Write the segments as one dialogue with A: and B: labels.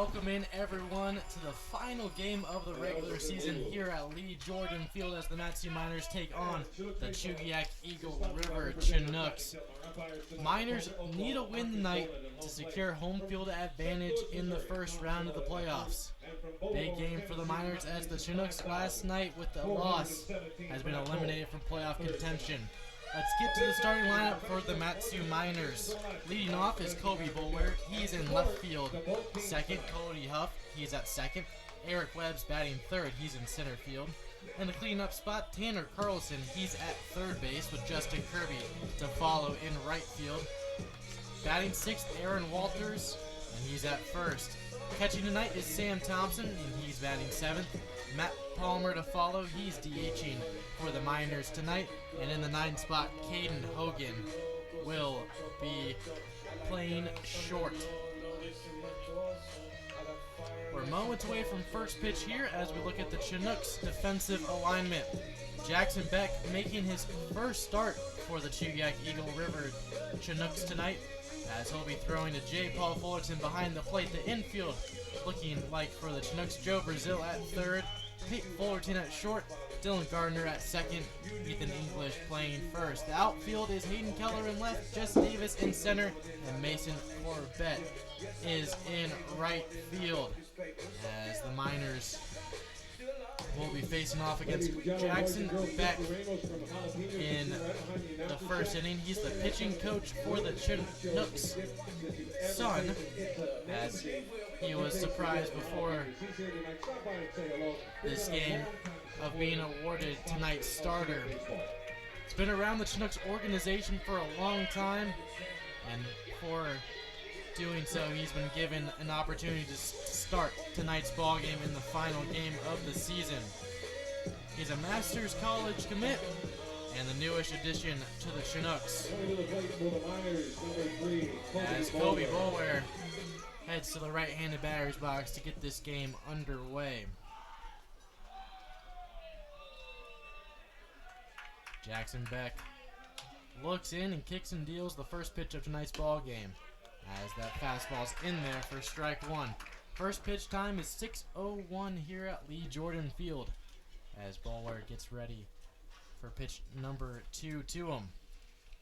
A: Welcome in everyone to the final game of the regular season here at Lee Jordan Field as the Matsu Miners take on the Chugiak-Eagle River Chinooks. Miners need a win tonight to secure home field advantage in the first round of the playoffs. Big game for the Miners as the Chinooks last night with the loss has been eliminated from playoff contention. Let's get to the starting lineup for the Matsu Miners. Leading off is Kobe Boulware. He's in left field. Second, Cody Huff. He's at second. Eric Webb's batting third. He's in center field. In the cleanup spot, Tanner Carlson. He's at third base with Justin Kirby to follow in right field. Batting sixth, Aaron Walters, and he's at first. Catching tonight is Sam Thompson, and he's batting seventh. Matt Palmer to follow. He's DHing for the Miners tonight. And in the ninth spot, Caden Hogan will be playing short. We're moments away from first pitch here as we look at the Chinooks defensive alignment. Jackson Beck making his first start for the Chugiak-Eagle River Chinooks tonight, as he'll be throwing to J. Paul Fullerton behind the plate. The infield looking like for the Chinooks, Joe Brazil at third, Pete Fullerton at short, Dylan Gardner at second, Ethan English playing first. The outfield is Hayden Keller in left, Jess Davis in center, and Mason Corbett is in right field, as the Miners will be facing off against Jackson Beck in the first inning. He's the pitching coach for the Chinooks' son, as he was surprised before this game of being awarded tonight's starter. It's been around the Chinooks organization for a long time, and for doing so, he's been given an opportunity to start tonight's ball game in the final game of the season. He's a Masters College commit and the newish addition to the Chinooks, as Kobe Boulware heads to the right-handed batter's box to get this game underway. Jackson Beck looks in and kicks and deals the first pitch of tonight's ball game, as that fastball's in there for strike one. First pitch time is 6:01 here at Lee Jordan Field, as Boulware gets ready for pitch number 2 to him.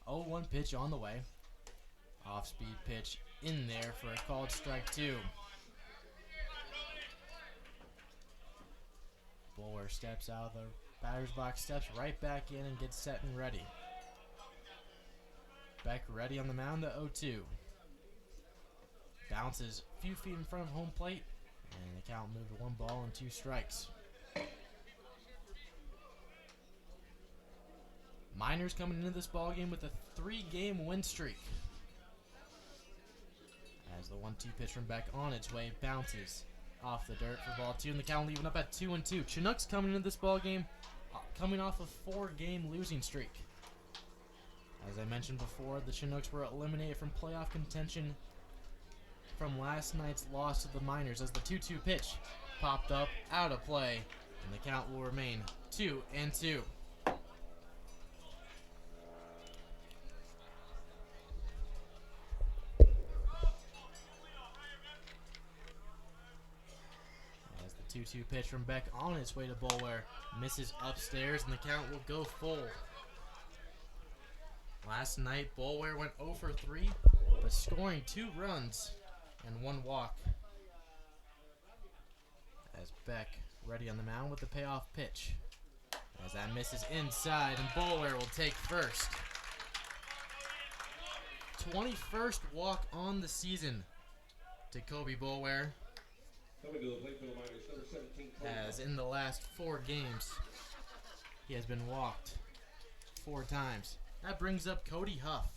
A: 0-1 pitch on the way. Off-speed pitch in there for a called strike two. Boulware steps out of the batter's box, steps right back in and gets set and ready. Beck ready on the mound at 0-2. Bounces a few feet in front of home plate, and the count moved to 1 ball and 2 strikes. Miners coming into this ball game with a 3-game win streak, as the 1-2 pitch from Beck on its way bounces off the dirt for ball 2, and the count leaving up at 2-2. Chinooks coming into this ball game coming off a 4-game losing streak. As I mentioned before, the Chinooks were eliminated from playoff contention from last night's loss to the Miners, as the 2-2 pitch popped up out of play, and the count will remain 2-2. As the 2-2 pitch from Beck on its way to Boulware misses upstairs, and the count will go full. Last night, Boulware went 0 for 3, but scoring 2 runs and 1 walk, as Beck ready on the mound with the payoff pitch, as that misses inside, and Boulware will take first. 21st walk on the season to Kobe Boulware, as in the last 4 games he has been walked 4 times. That brings up Cody Huff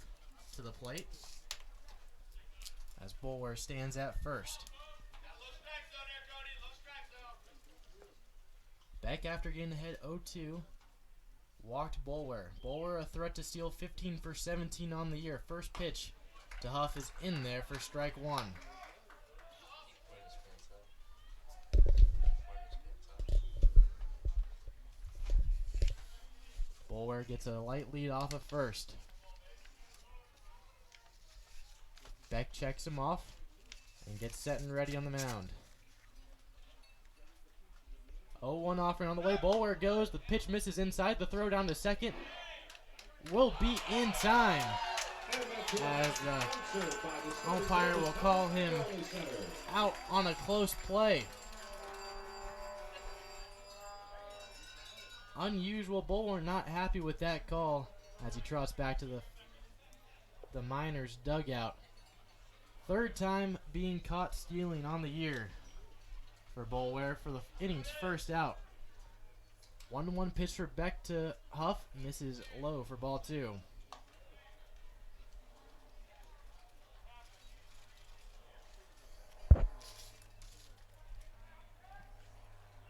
A: to the plate, as Boulware stands at first. Beck, after getting ahead 0-2, walked Boulware. Boulware a threat to steal 15 for 17 on the year. First pitch to Huff is in there for strike 1. Boulware gets a light lead off of first. Beck checks him off and gets set and ready on the mound. 0-1 offering on the way. Bulwer goes. The pitch misses inside. The throw down to second will be in time, as the umpire will call him out on a close play. Unusual. Bulwer not happy with that call as he trots back to the Miners dugout. Third time being caught stealing on the year for Bulwer for the inning's first out. 1-1 pitch for Beck to Huff, misses low for ball 2.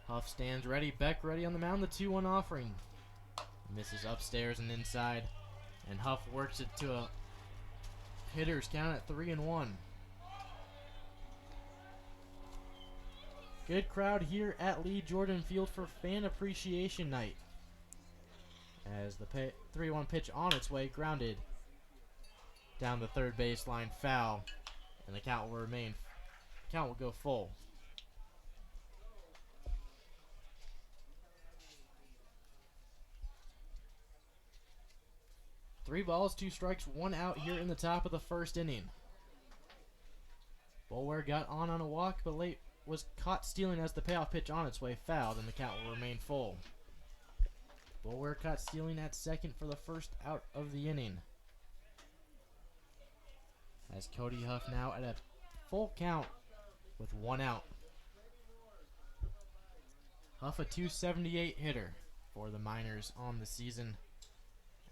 A: Huff stands ready, Beck ready on the mound, the 2-1 offering. Misses upstairs and inside, and Huff works it to a hitter's count at 3-1. Good crowd here at Lee Jordan Field for Fan Appreciation Night, as the 3-1 pitch on its way, grounded down the third baseline, foul, and the count will go full. Three balls, 2 strikes, 1 out here in the top of the first inning. Bulwer got on a walk, but late was caught stealing as the payoff pitch on its way fouled, and the count will remain full. Bulwer caught stealing at second for the first out of the inning, as Cody Huff now at a full count with 1 out. Huff a .278 hitter for the Miners on the season,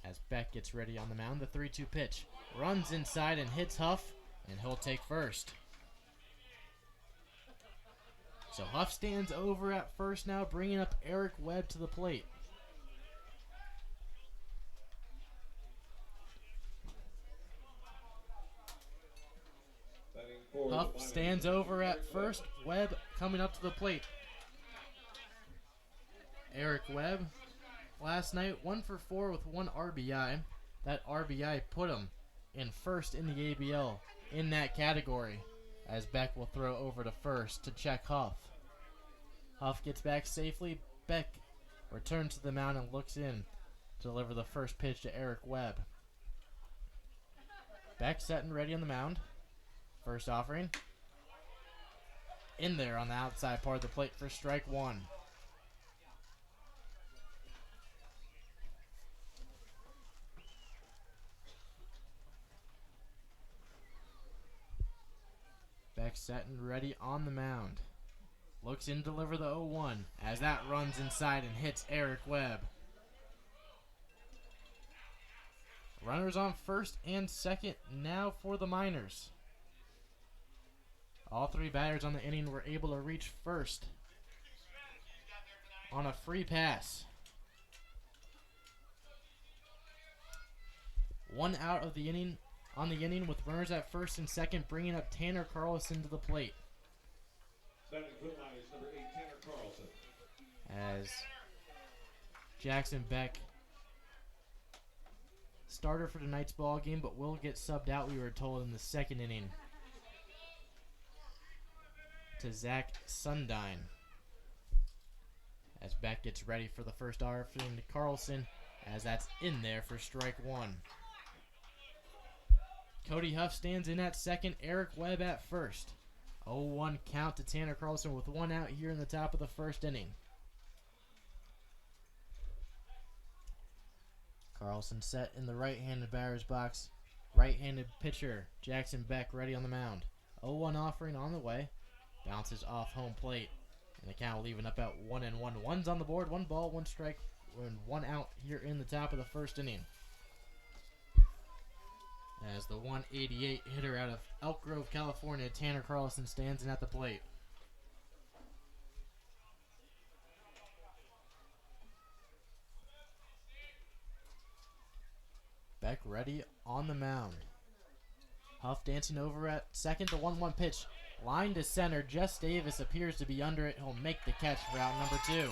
A: as Beck gets ready on the mound. The 3-2 pitch runs inside and hits Huff, and he'll take first. So Huff stands over at first now, bringing up Eric Webb to the plate. Huff stands over at first, Webb coming up to the plate. Eric Webb, last night 1 for 4 with 1 RBI. That RBI put him in first in the ABL in that category, as Beck will throw over to first to check Huff. Huff gets back safely. Beck returns to the mound and looks in to deliver the first pitch to Eric Webb. Beck set and ready on the mound. First offering in there on the outside part of the plate for strike 1. Beck set and ready on the mound. Looks in to deliver the 0-1 as that runs inside and hits Eric Webb. Runners on first and second now for the Miners. All 3 batters on the inning were able to reach first on a free pass. 1 out of the inning on the inning with runners at first and second, bringing up Tanner Carlson to the plate.
B: Number 8, Tanner Carlson.
A: As Jackson Beck, starter for tonight's ball game, but will get subbed out, we were told, in the second inning to Zach Sundine, as Beck gets ready for the first offering to Carlson, as that's in there for strike 1. Cody Huff stands in at second, Eric Webb at first. 0-1 count to Tanner Carlson with 1 out here in the top of the first inning. Carlson set in the right-handed batter's box. Right-handed pitcher Jackson Beck ready on the mound. 0-1 offering on the way. Bounces off home plate, and the count will even up at 1-1. 1's on the board, 1 ball, 1 strike, and 1 out here in the top of the first inning, as the 188 hitter out of Elk Grove, California, Tanner Carlson, stands in at the plate. Beck ready on the mound. Huff dancing over at second. The 1-1 pitch, line to center. Jess Davis appears to be under it. He'll make the catch for out number 2.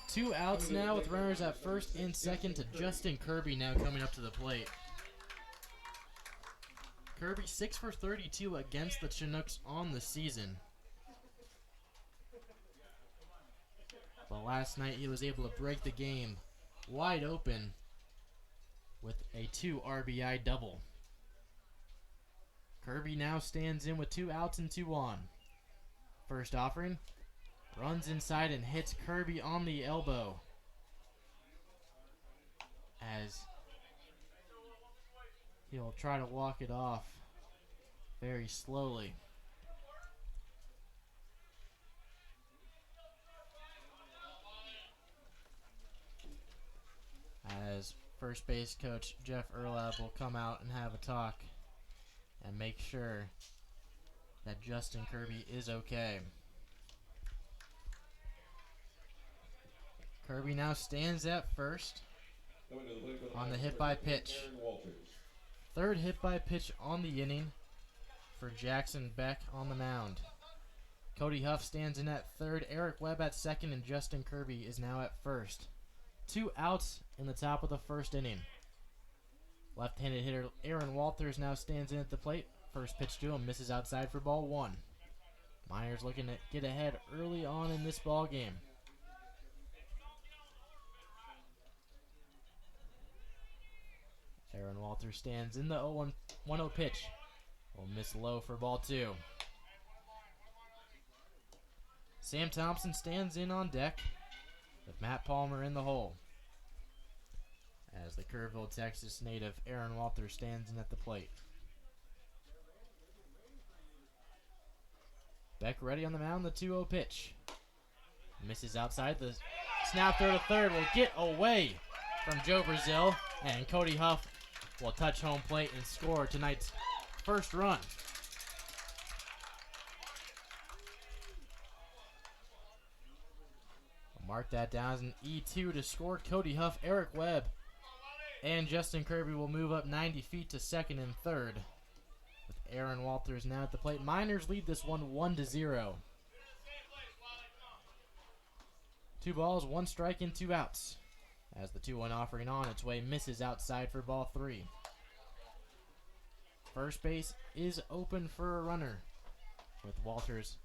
A: Two outs now with runners at first and second to Justin Kirby now coming up to the plate. Kirby 6 for 32 against the Chinooks on the season. But last night he was able to break the game wide open with a 2 RBI double. Kirby now stands in with 2 outs and 2 on. First offering, runs inside and hits Kirby on the elbow as he'll try to walk it off very slowly. As first base coach Jeff Erlab will come out and have a talk and make sure that Justin Kirby is okay. Kirby now stands at first on the hit by pitch. Third hit by pitch on the inning for Jackson Beck on the mound. Cody Huff stands in at third, Eric Webb at second, and Justin Kirby is now at first. 2 outs in the top of the first inning. Left-handed hitter Aaron Walters now stands in at the plate. First pitch to him misses outside for ball 1. Miners looking to get ahead early on in this ball game. Aaron Walters stands in the 0-1-0 pitch. Will miss low for ball 2. Sam Thompson stands in on deck with Matt Palmer in the hole. As the Kerrville, Texas native Aaron Walters stands in at the plate. Beck ready on the mound, the 2-0 pitch. Misses outside, the snap throw to third will get away from Joe Brazil, and Cody Huff will touch home plate and score tonight's first run. We'll mark that down as an E2 to score. Cody Huff, Eric Webb, and Justin Kirby will move up 90 feet to second and third. With Aaron Walters now at the plate. Miners lead this one 1-0. 2 balls, 1 strike, and 2 outs. As the 2-1 offering on its way misses outside for ball 3. First base is open for a runner, with Walters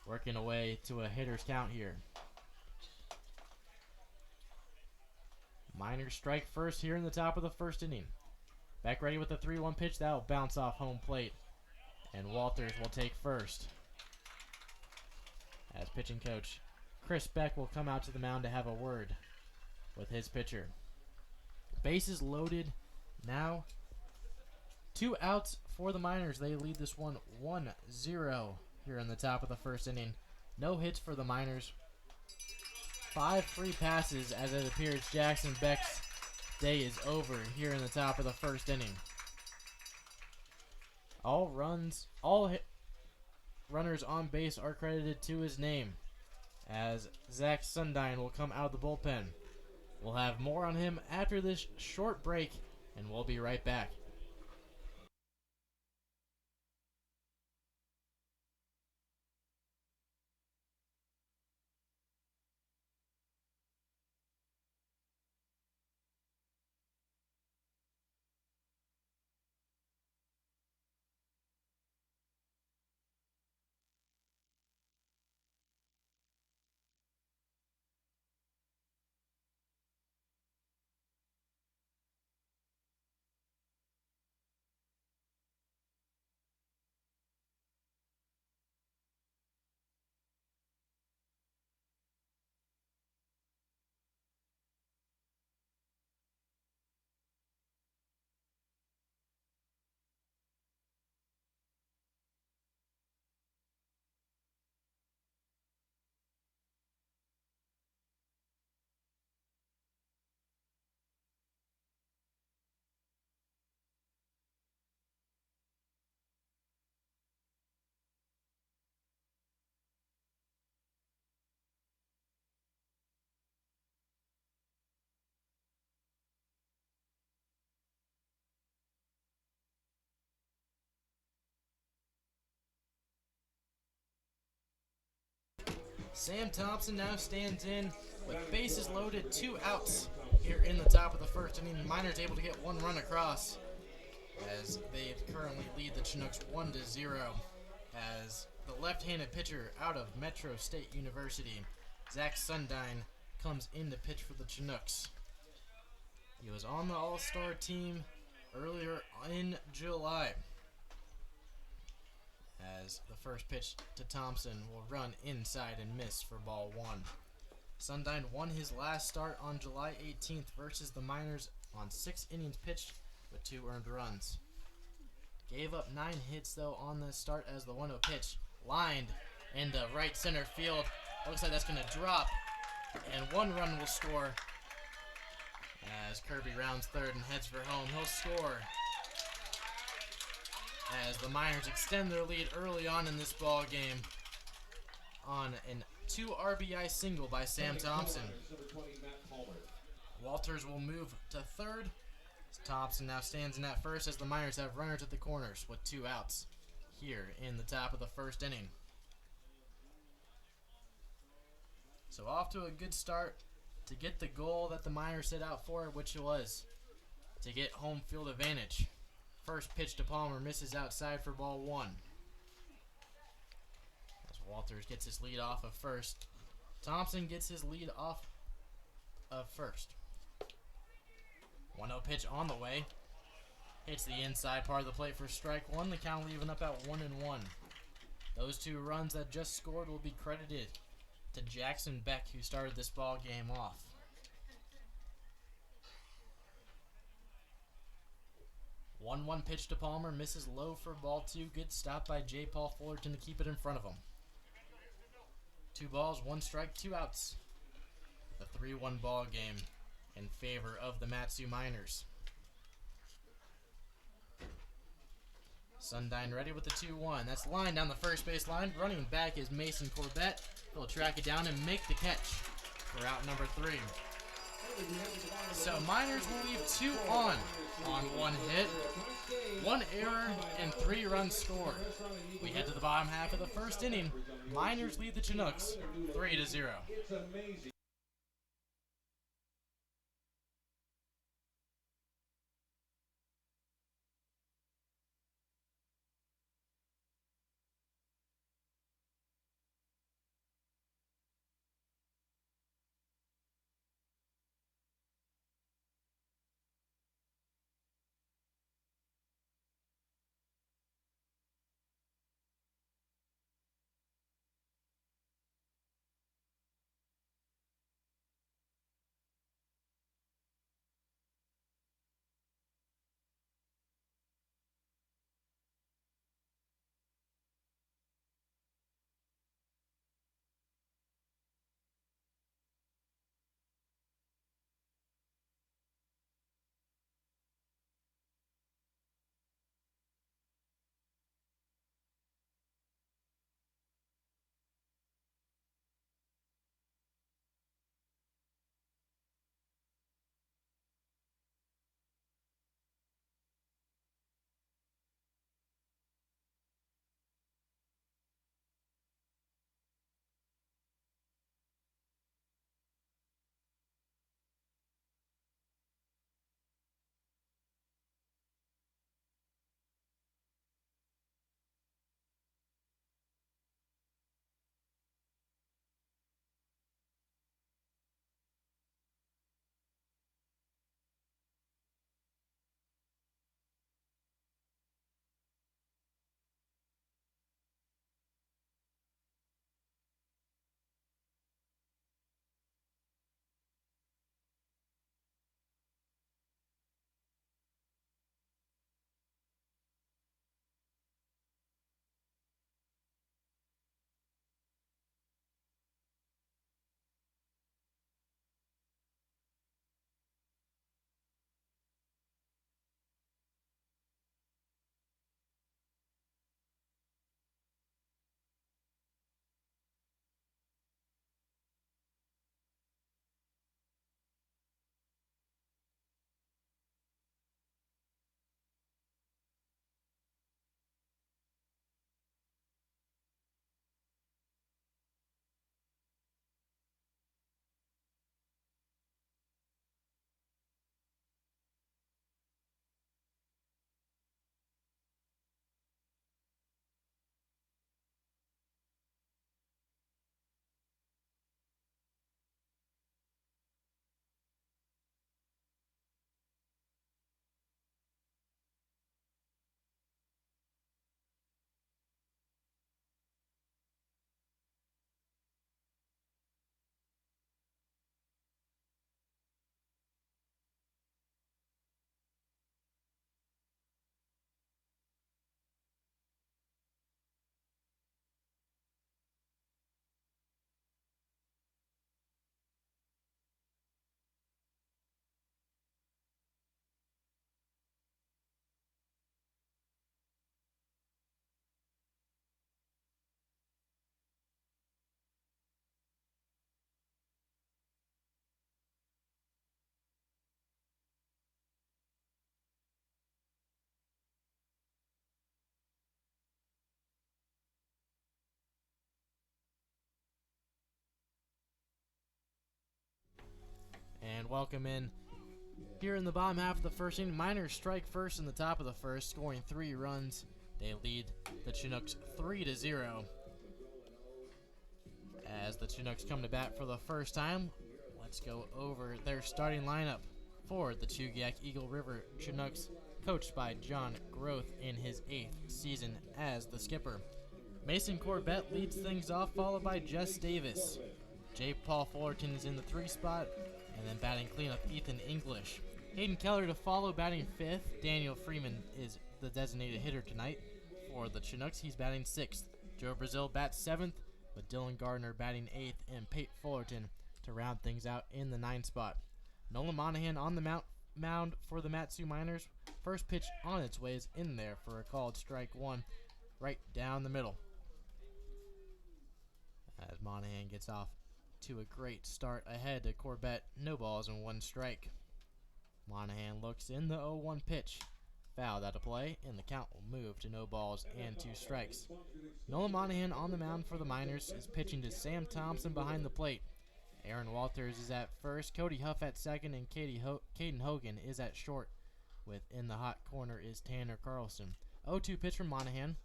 A: working away to a hitter's count here. Miners strike first here in the top of the first inning. Beck ready with the 3-1 pitch. That will bounce off home plate, and Walters will take first. As pitching coach Chris Beck will come out to the mound to have a word with his pitcher. Bases loaded now. 2 outs for the Miners. They lead this one 1-0 here in the top of the first inning. No hits for the Miners. 5 free passes as it appears Jackson Beck's day is over here in the top of the first inning. All runners on base are credited to his name, as Zach Sundine will come out of the bullpen. We'll have more on him after this short break, and we'll be right back. Sam Thompson now stands in with bases loaded, 2 outs here in the top of the first inning. Miners able to get 1 run across. as they currently lead the Chinooks 1-0. As the left-handed pitcher out of Metro State University, Zach Sundine, comes in to pitch for the Chinooks. He was on the All-Star team earlier in July. As the first pitch to Thompson will run inside and miss for ball one. Sundine won his last start on July 18th versus the Miners on 6 innings pitched with 2 earned runs. Gave up 9 hits though on the start as the 1-0 pitch lined into right center field. Looks like that's going to drop, and 1 run will score as Kirby rounds third and heads for home. He'll score as the Miners extend their lead early on in this ball game on an 2 RBI single by Sam Thompson. Walters will move to third. Thompson now stands in at first as the Miners have runners at the corners with 2 outs here in the top of the first inning. So off to a good start to get the goal that the Miners set out for, which was to get home field advantage. First pitch to Palmer misses outside for ball 1. As Walters gets his lead off of first. Thompson gets his lead off of first. 1-0 pitch on the way. Hits the inside part of the plate for strike 1. The count leaving up at 1-1. Those 2 runs that just scored will be credited to Jackson Beck, who started this ball game off. 1-1 pitch to Palmer, misses low for ball 2. Good stop by J. Paul Fullerton to keep it in front of him. 2 balls, 1 strike, 2 outs. The 3-1 ball game in favor of the Matsu Miners. Sundine ready with the 2-1. That's line down the first base line. Running back is Mason Corbett. He'll track it down and make the catch for out number 3. So Miners will leave 2 on 1 hit, 1 error, and 3 runs scored. We head to the bottom half of the first inning. Miners lead the Chinooks 3-0. And welcome in. Here in the bottom half of the first inning, Miners strike first in the top of the first, scoring 3 runs. They lead the Chinooks 3-0. As the Chinooks come to bat for the first time, let's go over their starting lineup for the Chugiak-Eagle River Chinooks, coached by John Groth in his 8th season as the skipper. Mason Corbett leads things off, followed by Jess Davis. J. Paul Fullerton is in the 3 spot, and then batting cleanup Ethan English. Hayden Keller to follow, batting 5th. Daniel Freeman is the designated hitter tonight for the Chinooks. He's batting 6th. Joe Brazil bats 7th, with Dylan Gardner batting 8th, and Pate Fullerton to round things out in the 9 spot. Nolan Monahan on the mound for the Mat-Su Miners. First pitch on its way is in there for a called strike 1, right down the middle. As Monahan gets off to a great start ahead to Corbett, no balls and 1 strike. Monahan looks in the 0-1 pitch, fouled out of play, and the count will move to no balls and 2 strikes. Nolan Monahan on the mound for the Miners is pitching to Sam Thompson behind the plate. Aaron Walters is at first, Cody Huff at second, and Caden Hogan is at short. Within the hot corner is Tanner Carlson. 0-2 pitch from Monahan.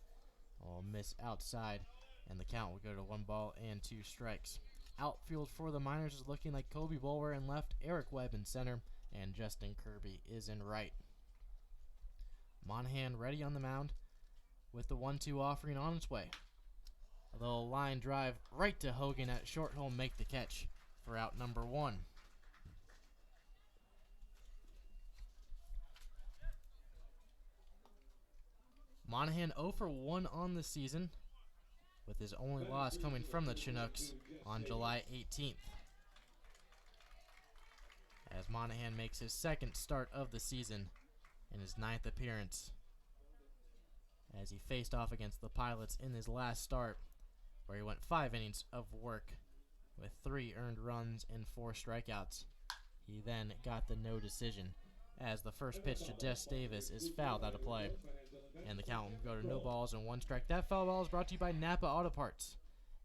A: Will miss outside, and the count will go to 1 ball and 2 strikes. Outfield for the Miners is looking like Kobe Bulwer in left, Eric Webb in center, and Justin Kirby is in right. Monahan ready on the mound with the 1-2 offering on its way. A little line drive right to Hogan at short. He'll make the catch for out number 1. Monahan 0 for 1 on the season, with his only loss coming from the Chinooks on July 18th. As Monahan makes his 2nd start of the season in his 9th appearance, as he faced off against the Pilots in his last start, where he went 5 innings of work with 3 earned runs and 4 strikeouts. He then got the no decision, as the first pitch to Jess Davis is fouled out of play, and the count will go to no balls and 1 strike. That foul ball is brought to you by Napa Auto Parts.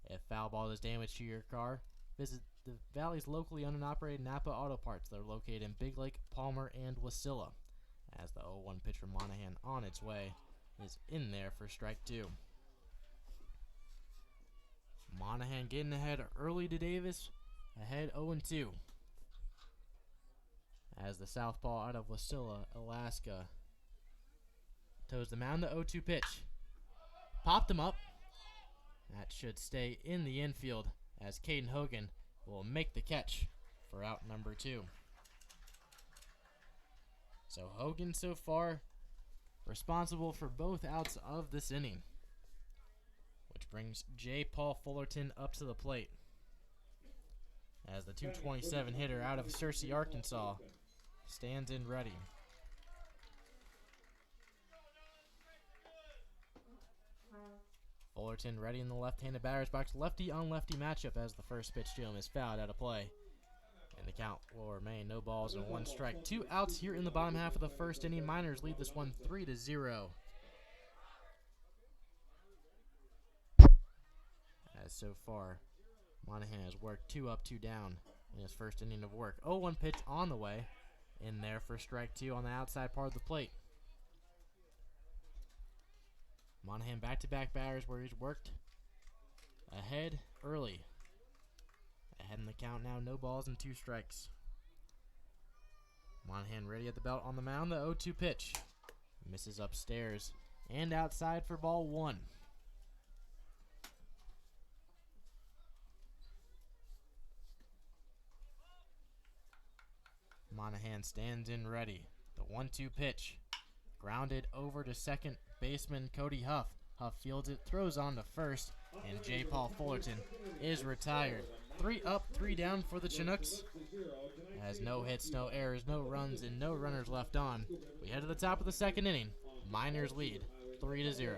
A: If foul ball is damage to your car, visit the Valley's locally owned and operated Napa Auto Parts. They're located in Big Lake, Palmer, and Wasilla. As the 0-1 pitch from Monahan on its way is in there for strike 2. Monahan getting ahead early to Davis, ahead 0-2. As the southpaw out of Wasilla, Alaska, toes the mound, the 0-2 pitch. Popped him up. That should stay in the infield, as Caden Hogan will make the catch for out number 2. So Hogan so far responsible for both outs of this inning, which brings J. Paul Fullerton up to the plate, as the 227 hitter out of Searcy, Arkansas, stands in ready. Fullerton ready in the left-handed batter's box. Lefty on lefty matchup, as the first pitch to him is fouled out of play. And the count will remain no balls and 1 strike. 2 outs here in the bottom half of the first inning. Miners lead this one 3-0. As so far, Monahan has worked 2 up, 2 down in his first inning of work. 0-1 pitch on the way. In there for strike 2 on the outside part of the plate. Monahan back-to-back batters where he's worked ahead early. Ahead in the count now, no balls and 2 strikes. Monahan ready at the belt on the mound, the 0-2 pitch. Misses upstairs and outside for ball 1. Monahan stands in ready. The 1-2 pitch. Grounded over to second baseman Cody Huff. Huff fields it, throws on to first, and J. Paul Fullerton is retired. 3 up, 3 down for the Chinooks. As no hits, no errors, no runs, and no runners left on, we head to the top of the 2nd inning. Miners lead 3-0.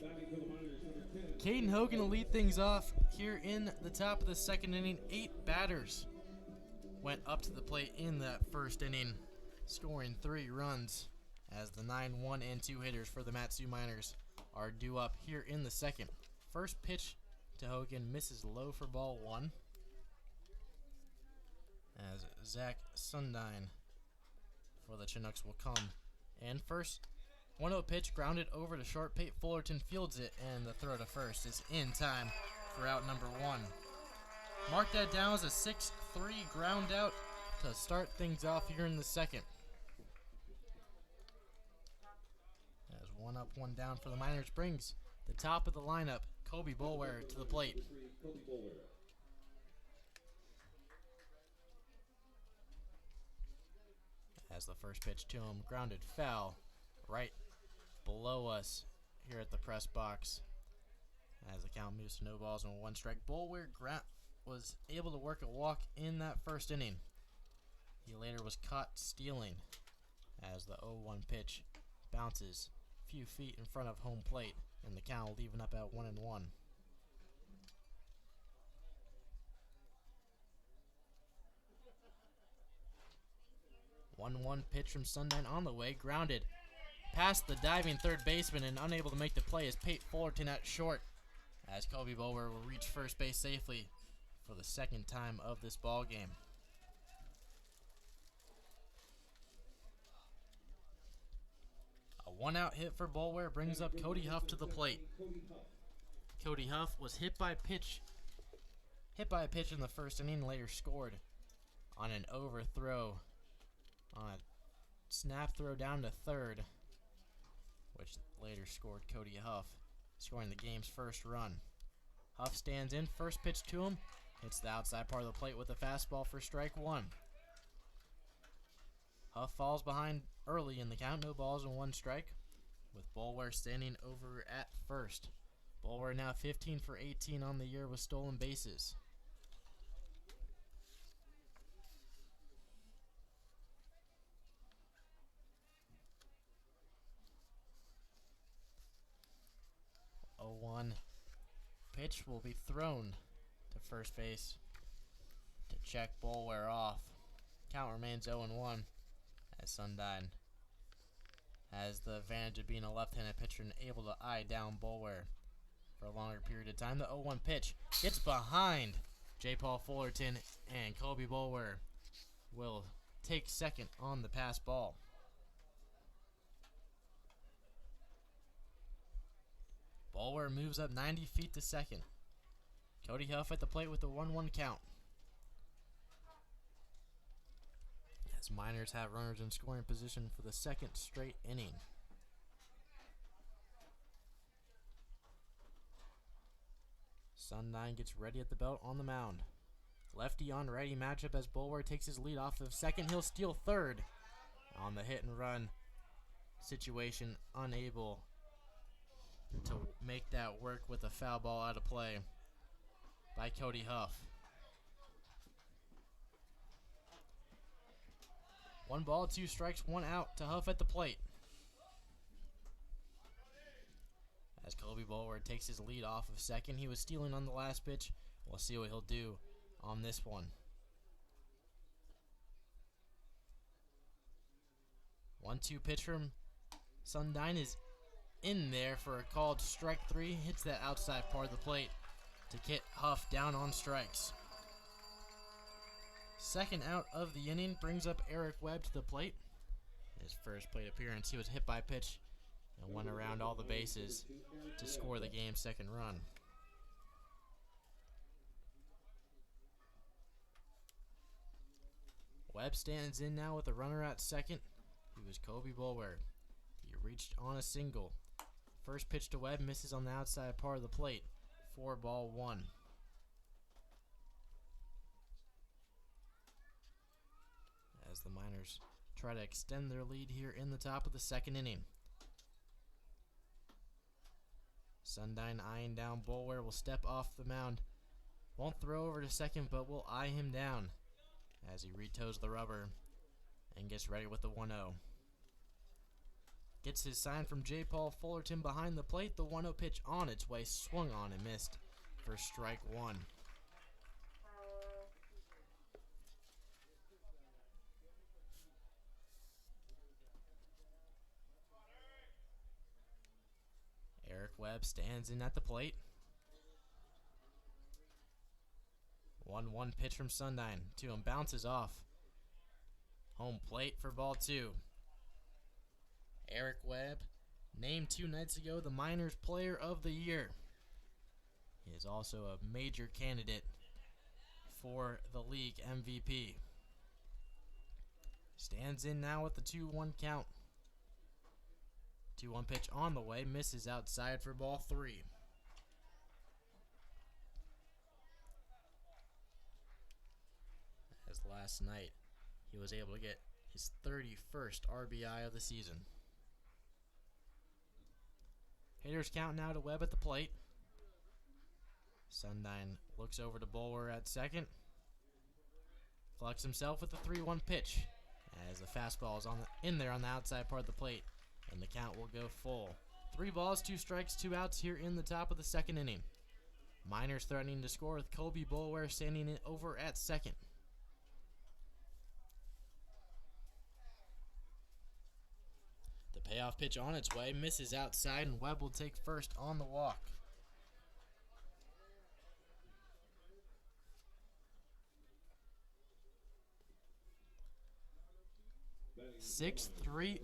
B: Batting for the Miners, number 10.
A: Caden Hogan will lead things off here in the top of the second inning. 8 batters went up to the plate in that first inning, scoring 3 runs as the 9, 1, and 2 hitters for the Matsu Miners are due up here in the second. First pitch to Hogan misses low for ball 1 as Zach Sundine for the Chinooks will come. And first 1-0 pitch grounded over to short. Pate Fullerton fields it, and the throw to first is in time for out number 1. Mark that down as a 6-3 ground out to start things off here in the second. As 1 up, 1 down for the Miners brings the top of the lineup, Kobe Boulware, to the plate. As the first pitch to him, grounded foul right below us here at the press box. As the count moves to no balls and 1 strike, Boulware was able to work a walk in that first inning. He later was caught stealing as the 0-1 pitch bounces a few feet in front of home plate, and the count will even up at 1-1. One pitch from Sundine on the way, grounded past the diving third baseman and unable to make the play is Pate Fullerton at short, as Kobe Boulware will reach first base safely for the second time of this ball game. A 1-out hit for Boulware brings up Cody Huff to the plate. Cody Huff was hit by a pitch in the first inning and later scored on an overthrow, on a snap throw down to third, which later scored Cody Huff, scoring the game's first run. Huff stands in, first pitch to him, hits the outside part of the plate with a fastball for strike 1. Huff falls behind early in the count, no balls and 1 strike, with Boulware standing over at first. Boulware now 15 for 18 on the year with stolen bases. One pitch will be thrown to first base to check Boulware off. Count remains 0-1 as Sundine has the advantage of being a left-handed pitcher and able to eye down Boulware for a longer period of time. The 0-1 pitch gets behind J. Paul Fullerton, and Kobe Boulware will take second on the pass ball. Boulware moves up 90 feet to second. Cody Huff at the plate with the 1-1 count. As Miners have runners in scoring position for the second straight inning. Sundine gets ready at the belt on the mound. Lefty on righty matchup as Boulware takes his lead off of second. He'll steal third on the hit and run situation, unable to make that work with a foul ball out of play by Cody Huff. 1 ball, 2 strikes, 1 out to Huff at the plate. As Kobe Boulware takes his lead off of second, he was stealing on the last pitch. We'll see what he'll do on this one. 1-2 pitch from Sundine is in there for a called strike 3. Hits that outside part of the plate to get Huff down on strikes. Second out of the inning brings up Eric Webb to the plate. His first plate appearance, he was hit by a pitch and went around all the bases to score the game's second run. Webb stands in now with a runner at second. He was Kobe Boulware. He reached on a single. First pitch to Webb misses on the outside part of the plate. 4-1. As the Miners try to extend their lead here in the top of the second inning. Sundine eyeing down Boulware, will step off the mound. Won't throw over to second, but will eye him down as he retoes the rubber and gets ready with the 1-0. Gets his sign from J. Paul Fullerton behind the plate. The 1-0 pitch on its way, swung on and missed for strike one. Eric Webb stands in at the plate. 1-1 pitch from Sundyne to him, bounces off. Home plate for ball two. Eric Webb, named 2 nights ago the Miners Player of the Year. He is also a major candidate for the league MVP. Stands in now with the 2-1 count. 2-1 pitch on the way, misses outside for ball three. As last night, he was able to get his 31st RBI of the season. Hitters count now to Webb at the plate. Sundyne looks over to Bulwer at second. Collects himself with the 3-1 pitch as the fastball is in there on the outside part of the plate, and the count will go full. 3 balls, 2 strikes, 2 outs here in the top of the second inning. Miners threatening to score with Kobe Bulwer standing in over at second. The payoff pitch on its way, misses outside, and Webb will take first on the walk. Sixth free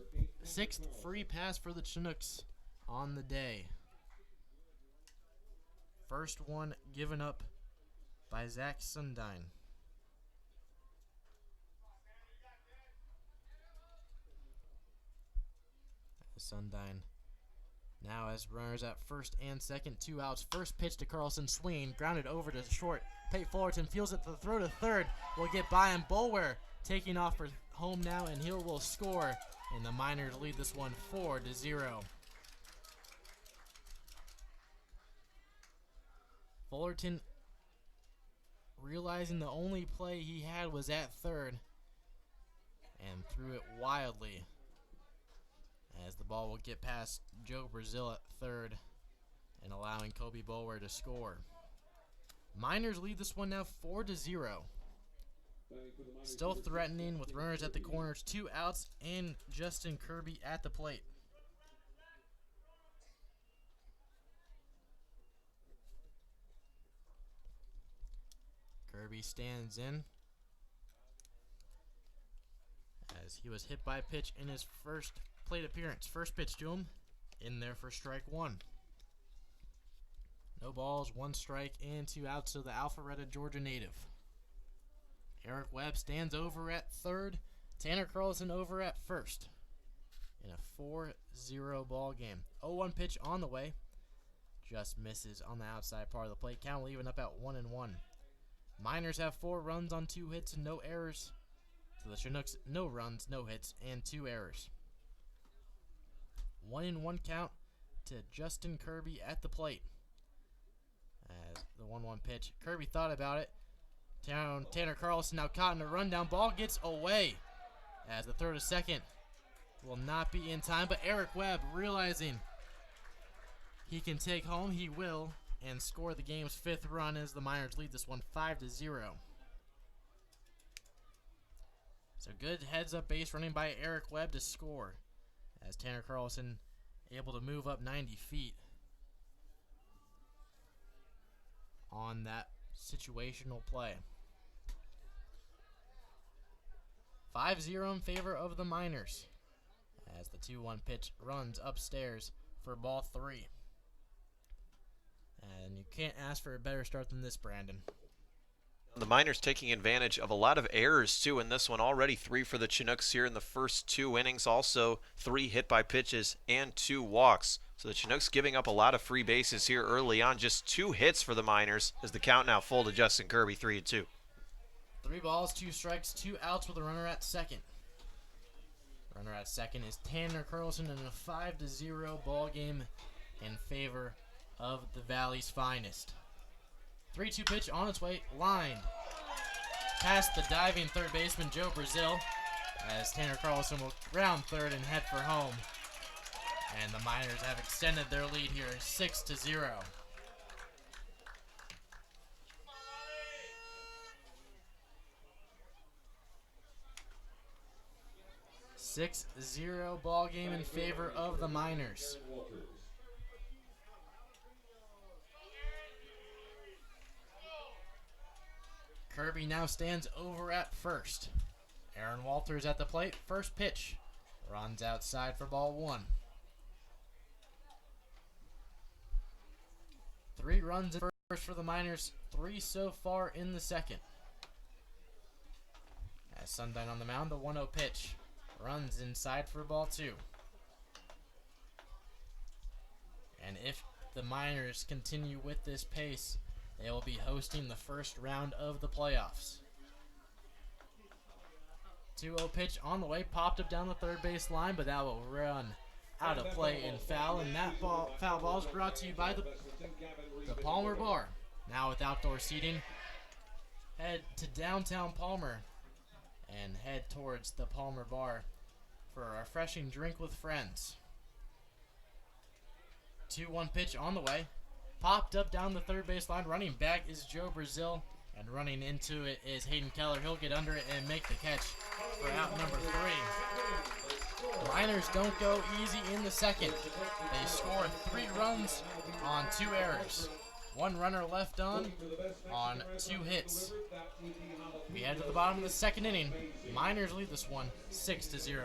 A: pass for the Chinooks on the day. First one given up by Zach Sundyne. Sundyne now has runners at first and second, 2 outs. First pitch to Carlson, swinging, grounded over to short. Pate Fullerton feels it, the throw to third will get by him. Bulwer taking off for home now, and he will score, and the Miners lead this one 4-0. Fullerton, realizing the only play he had was at third, and threw it wildly, as the ball will get past Joe Brazil at third and allowing Kobe Bulwer to score. Miners lead this one now 4-0. Still threatening with runners at the corners, 2 outs, and Justin Kirby at the plate. Kirby stands in as he was hit by a pitch in his first plate appearance. First pitch to him, in there for strike one. No balls, 1 strike, and 2 outs to the Alpharetta, Georgia native. Eric Webb stands over at third. Tanner Carlson over at first in a 4-0 ball game. 0-1 pitch on the way. Just misses on the outside part of the plate. Count leaving up at 1-1. Miners have 4 runs on 2 hits and no errors. So the Chinooks, no runs, no hits, and 2 errors. 1-1 count to Justin Kirby at the plate. As the 1-1 pitch, Kirby thought about it. Tanner Carlson now caught in a rundown. Ball gets away as the throw to second will not be in time, but Eric Webb, realizing he can take home, he will, and score the game's 5th run as the Miners lead this one 5-0. So good heads-up base running by Eric Webb to score as Tanner Carlson able to move up 90 feet on that situational play. 5-0 in favor of the Miners as the 2-1 pitch runs upstairs for ball 3. And you can't ask for a better start than this, Brandon.
C: The Miners taking advantage of a lot of errors, too, in this one. Already 3 for the Chinooks here in the first 2 innings. Also 3 hit by pitches and 2 walks. So the Chinooks giving up a lot of free bases here early on. Just 2 hits for the Miners as the count now full to Justin Kirby, 3-2.
A: 3 balls, 2 strikes, 2 outs with a runner at second. Runner at second is Tanner Carlson in a 5-0 ball game in favor of the Valley's finest. 3-2 pitch on its way, lined past the diving third baseman Joe Brazil as Tanner Carlson will round third and head for home. And the Miners have extended their lead here 6-0. 6-0 ball game in favor of the Miners. Kirby now stands over at first. Aaron Walters at the plate. First pitch. Runs outside for ball one. 3 runs in first for the Miners. 3 so far in the second. As Sundyne on the mound, the 1-0 pitch. Runs inside for ball 2. And if the Miners continue with this pace, they will be hosting the first round of the playoffs. 2-0 pitch on the way, popped up down the third base line, but that will run out of play and foul. And that foul ball is brought to you by the Palmer Bar. Now with outdoor seating, head to downtown Palmer and head towards the Palmer Bar for a refreshing drink with friends. 2-1 pitch on the way. Popped up down the third base line. Running back is Joe Brazil. And running into it is Hayden Keller. He'll get under it and make the catch for out number 3. Miners don't go easy in the second. They score 3 runs on 2 errors. 1 runner left on 2 hits. We head to the bottom of the second inning. Miners lead this one 6-0.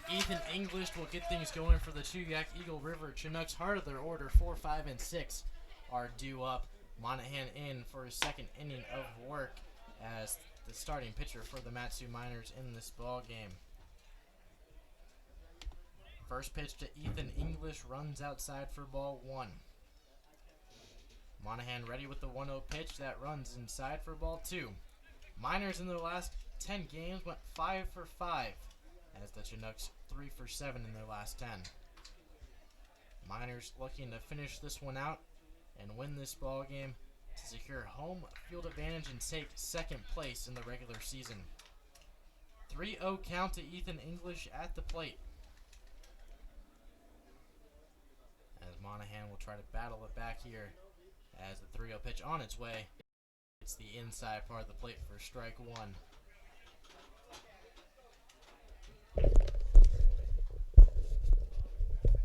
A: Ethan English will get things going for the Chugiak-Eagle River Chinooks. Heart of their order, 4, 5, and 6 are due up. Monahan in for his second inning of work as the starting pitcher for the Matsu Miners in this ball game. First pitch to Ethan English, runs outside for ball 1. Monahan ready with the 1-0 pitch that runs inside for ball 2. Miners in their last 10 games went 5 for 5. As the Chinooks 3 for 7 in their last 10. Miners looking to finish this one out and win this ball game to secure home field advantage and take second place in the regular season. 3-0 count to Ethan English at the plate. As Monahan will try to battle it back here as the 3-0 pitch on its way. It's the inside part of the plate for strike 1.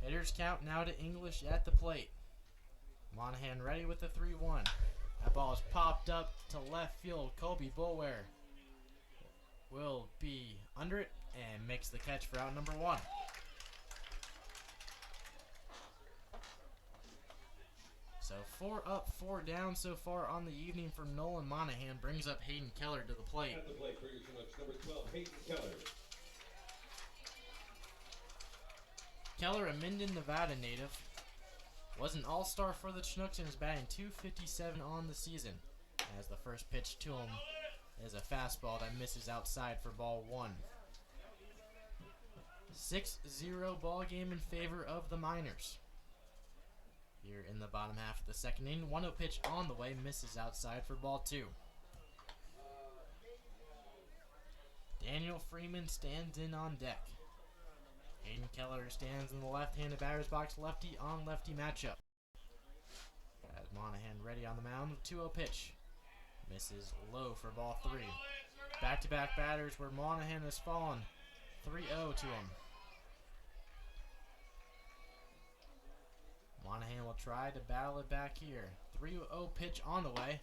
A: Hitters count now to English at the plate. Monahan ready with the 3-1. That ball is popped up to left field. Colby Bulware will be under it and makes the catch for out number 1. So 4 up, 4 down so far on the evening from Nolan Monahan. Brings up Hayden Keller to the plate.
B: At the plate for your Chinooks, number 12, Hayden Keller.
A: Keller, a Minden, Nevada native, was an all-star for the Chinooks and is batting .257 on the season. As the first pitch to him is a fastball that misses outside for ball 1. 6-0 ball game in favor of the Miners. Here in the bottom half of the second inning, 1-0 pitch on the way, misses outside for ball 2. Daniel Freeman stands in on deck. Hayden Keller stands in the left-handed batter's box, lefty on lefty matchup. As Monahan ready on the mound, 2-0 pitch. Misses low for ball 3. Back-to-back batters where Monahan has fallen. 3-0 to him. Monahan will try to battle it back here. 3-0 pitch on the way.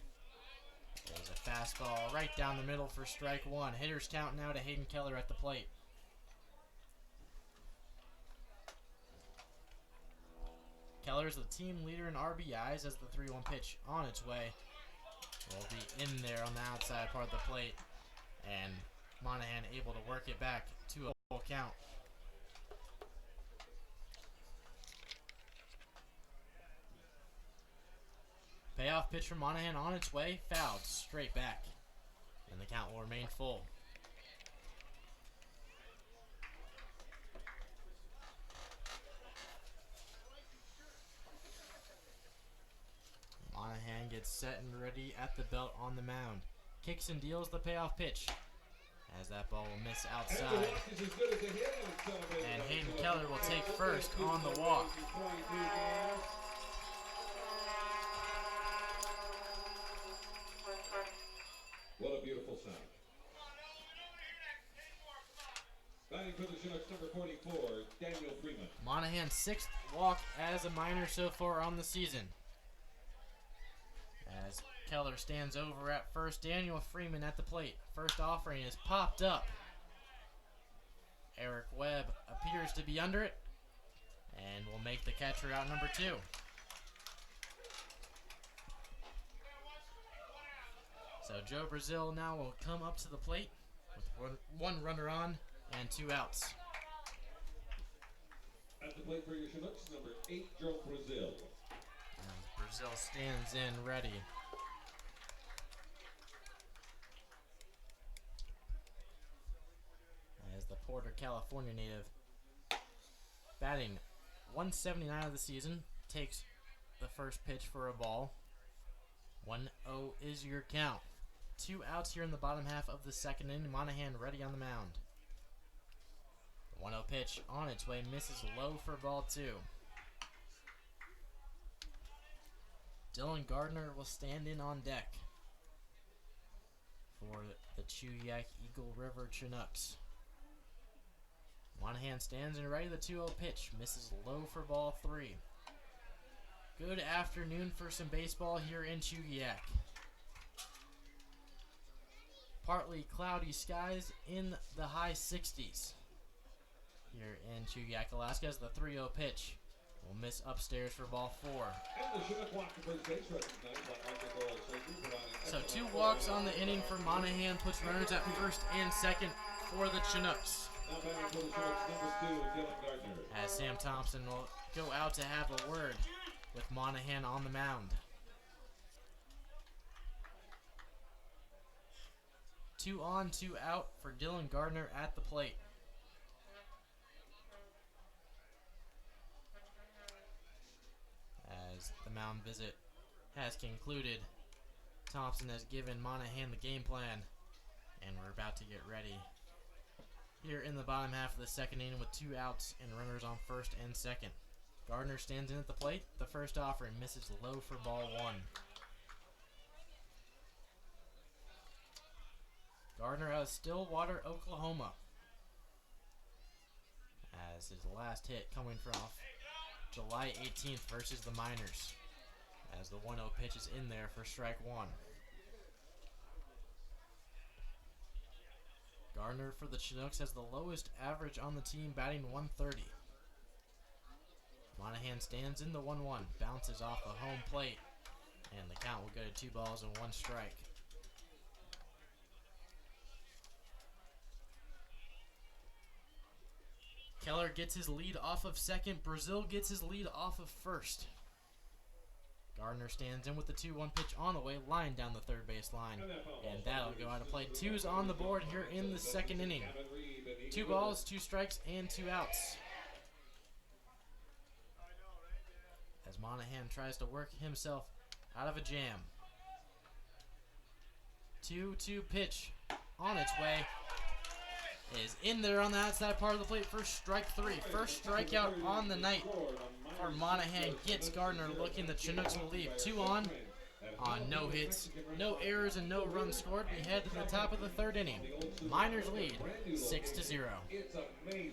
A: There's a fastball right down the middle for strike 1. Hitters count now to Hayden Keller at the plate. Keller is the team leader in RBIs as the 3-1 pitch on its way will be in there on the outside part of the plate. And Monahan able to work it back to a full count. Payoff pitch from Monahan on its way, fouled straight back. And the count will remain full. Monahan gets set and ready at the belt on the mound. Kicks and deals the payoff pitch as that ball will miss outside. And Hayden Keller will take first on the walk.
B: What a beautiful sound. Batting for the Chinooks, number 44, Daniel Freeman.
A: Monahan's 6th walk as a minor so far on the season. As Keller stands over at first, Daniel Freeman at the plate. First offering is popped up. Eric Webb appears to be under it and will make the catcher out number 2. So Joe Brazil now will come up to the plate with one runner on and 2 outs.
B: At the plate for your Chinooks, number 8, Joe Brazil.
A: And Brazil stands in ready. As the Porter, California native, batting 179 of the season, takes the first pitch for a ball. 1-0 is your count. 2 outs here in the bottom half of the second inning. Monahan ready on the mound. The 1-0 pitch on its way, misses low for ball 2. Dylan Gardner will stand in on deck for the Chugiak-Eagle River Chinooks. Monahan stands in ready. The 2-0 pitch misses low for ball 3. Good afternoon for some baseball here in Chugiak. Partly cloudy skies in the high 60s here in Chugiak, Alaska, as the 3-0 pitch will miss upstairs for ball 4. So 2 walks on the inning for Monahan, puts runners at first and second for the Chinooks. As Sam Thompson will go out to have a word with Monahan on the mound. 2 on, 2 out for Dylan Gardner at the plate. As the mound visit has concluded, Thompson has given Monahan the game plan, and we're about to get ready. Here in the bottom half of the second inning with 2 outs and runners on first and second. Gardner stands in at the plate. The first offering misses low for ball 1. Gardner out of Stillwater, Oklahoma, as his last hit coming from July 18th versus the Miners, as the 1-0 pitch is in there for strike 1. Gardner for the Chinooks has the lowest average on the team, batting 130. Monahan stands in the 1-1, bounces off a home plate, and the count will go to 2 balls and 1 strike. Keller gets his lead off of second. Brazil gets his lead off of first. Gardner stands in with the 2-1 pitch on the way, line down the third base line. And that'll go out of play. 2's on the board here in the second inning. 2 balls, 2 strikes, and 2 outs. as Monahan tries to work himself out of a jam. 2-2 pitch on its way. Is in there on the outside part of the plate for strike 3. First strikeout on the night for Monahan. Gets Gardner looking. The Chinooks will leave 2 on no hits, no errors, and no runs scored. We head to the top of the 3rd inning. Miners lead 6-0.
B: It's amazing.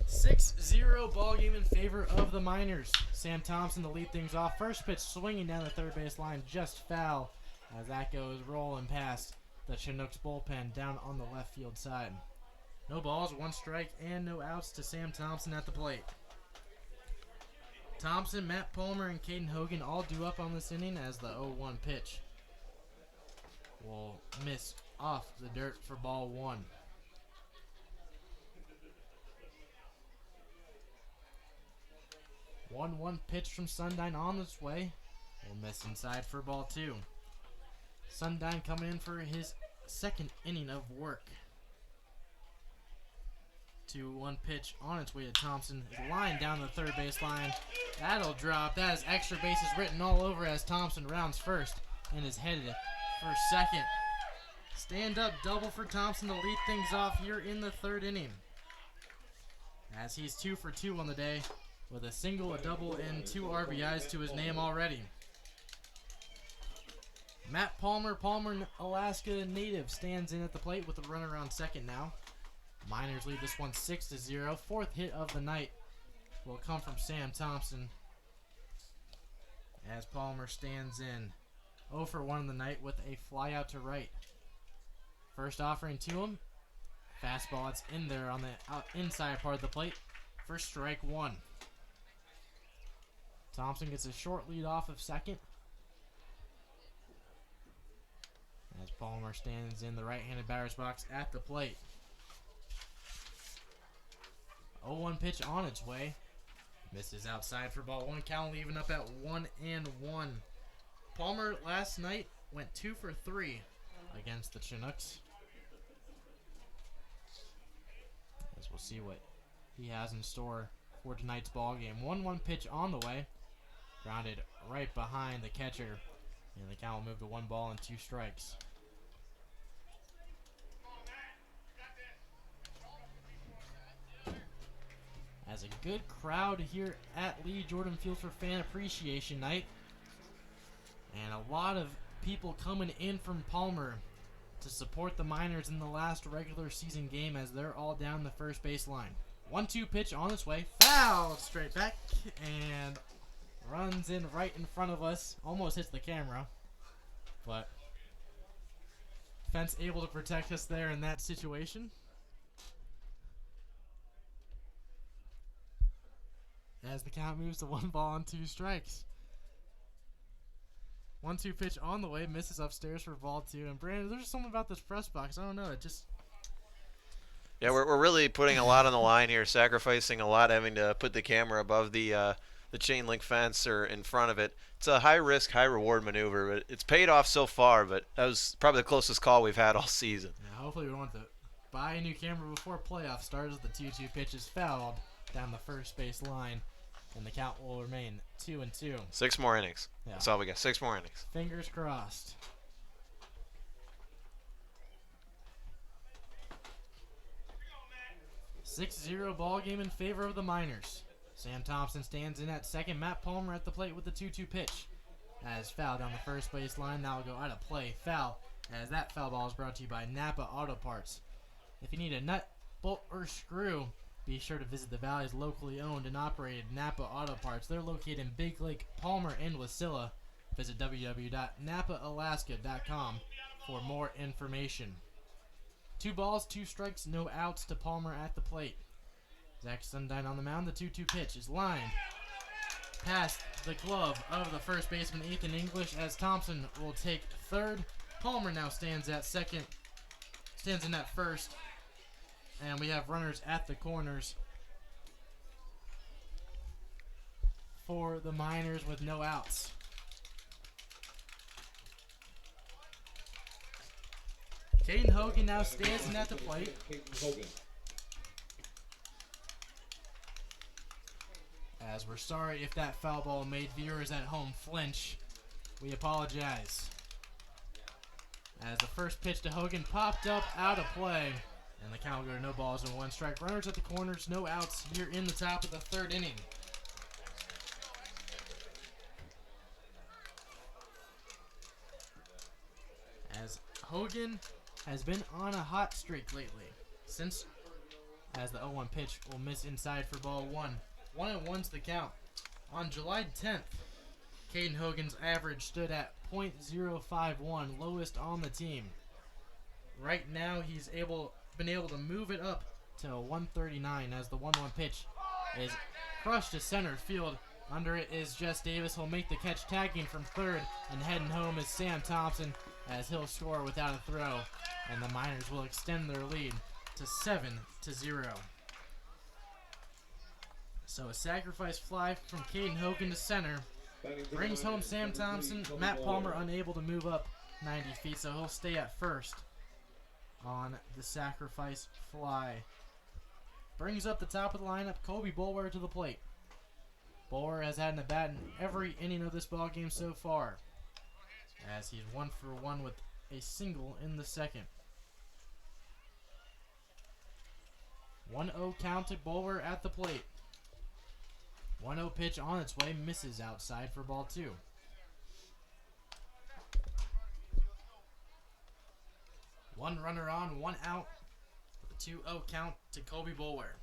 A: 6-0 ball game in favor of the Miners. Sam Thompson to lead things off. First pitch swinging down the 3rd base line, just foul as that goes rolling past the Chinooks bullpen down on the left field side. No balls, 1 strike, and no outs to Sam Thompson at the plate. Thompson, Matt Palmer, and Caden Hogan all due up on this inning as the 0-1 pitch will miss off the dirt for ball 1. 1-1 pitch from Sundyne on its way. Will miss inside for ball 2. Sundyne coming in for his 2nd inning of work. 2-1 pitch on its way to Thompson. Line down the 3rd base line. That'll drop. That is extra bases written all over as Thompson rounds first and is headed for 2nd. Stand up double for Thompson to lead things off here in the 3rd inning, as he's 2 for 2 on the day, with a single, a double, and 2 RBIs to his name already. Matt Palmer, Alaska native, stands in at the plate with a runner on 2nd now. Miners lead this one 6-0. 4th hit of the night will come from Sam Thompson, as Palmer stands in 0 for 1 in the night with a fly out to right. First offering to him. Fastball, it's in there on the inside part of the plate for strike 1. Thompson gets a short lead off of 2nd, as Palmer stands in the right-handed batter's box at the plate. 0-1 pitch on its way. Misses outside for ball 1. Count leaving up at 1-1. Palmer last night went 2 for 3 against the Chinooks, as we'll see what he has in store for tonight's ball game. 1-1 pitch on the way. Grounded right behind the catcher, and the count will move to 1 ball and 2 strikes. As a good crowd here at Lee Jordan Field for Fan Appreciation Night, and a lot of people coming in from Palmer to support the Miners in the last regular season game, as they're all down the 1st base line. 1-2 pitch on its way, fouled straight back, and runs in right in front of us. Almost hits the camera, but fence able to protect us there in that situation. As the count moves to 1 ball and 2 strikes. 1-2 pitch on the way, misses upstairs for ball 2. And Brandon, there's something about this press box. I don't know. It just.
C: Yeah, we're really putting a lot on the line here, sacrificing a lot, having to put the camera above the chain link fence or in front of it. It's a high risk, high reward maneuver, but it's paid off so far. But that was probably the closest call we've had all season.
A: Yeah, hopefully we won't have to buy a new camera before playoff starts. The 2-2 pitch is fouled down the first base line, and the count will remain 2-2.
C: 6 more innings.
A: Yeah.
C: That's all we got. 6 more innings.
A: Fingers crossed. 6-0 ball game in favor of the Miners. Sam Thompson stands in at second. Matt Palmer at the plate with the 2-2 pitch. As foul down the first base line. That will go out of play. Foul. As that foul ball is brought to you by Napa Auto Parts. If you need a nut, bolt, or screw, be sure to visit the Valley's locally owned and operated Napa Auto Parts. They're located in Big Lake, Palmer, and Wasilla. Visit www.napaalaska.com for more information. 2 balls, 2 strikes, no outs to Palmer at the plate. Zach Sundine on the mound. The 2-2 pitch is lined past the glove of the first baseman Ethan English as Thompson will take third. Palmer now stands at second, stands in at first, and we have runners at the corners for the Miners with no outs. Caden Hogan now stands in at the plate. As we're sorry if that foul ball made viewers at home flinch. We apologize. As the first pitch to Hogan popped up out of play. And the count will go to no balls and 1 strike. Runners at the corners, no outs here in the top of the 3rd inning. As Hogan has been on a hot streak lately. Since as the 0-1 pitch will miss inside for ball 1. 1-1's the count. On July 10th, Caden Hogan's average stood at .051, lowest on the team. Right now, he's been able to move it up to 139 as the 1-1 pitch is crushed to center field. Under it is Jess Davis. He'll make the catch, tagging from third, and heading home is Sam Thompson as he'll score without a throw, and the Miners will extend their lead to 7-0. So a sacrifice fly from Caden Hogan to center brings home Sam Thompson. Matt Palmer unable to move up 90 feet, so he'll stay at first on the sacrifice fly. Brings up the top of the lineup, Kobe Boulware to the plate. Boulware has had an at-bat in every inning of this ball game so far, as he's 1 for 1 with a single in the second. 1-0 count to Boulware at the plate. 1-0 pitch on its way, misses outside for ball 2. One runner on, 1 out. With a 2-0 count to Kobe Boulware.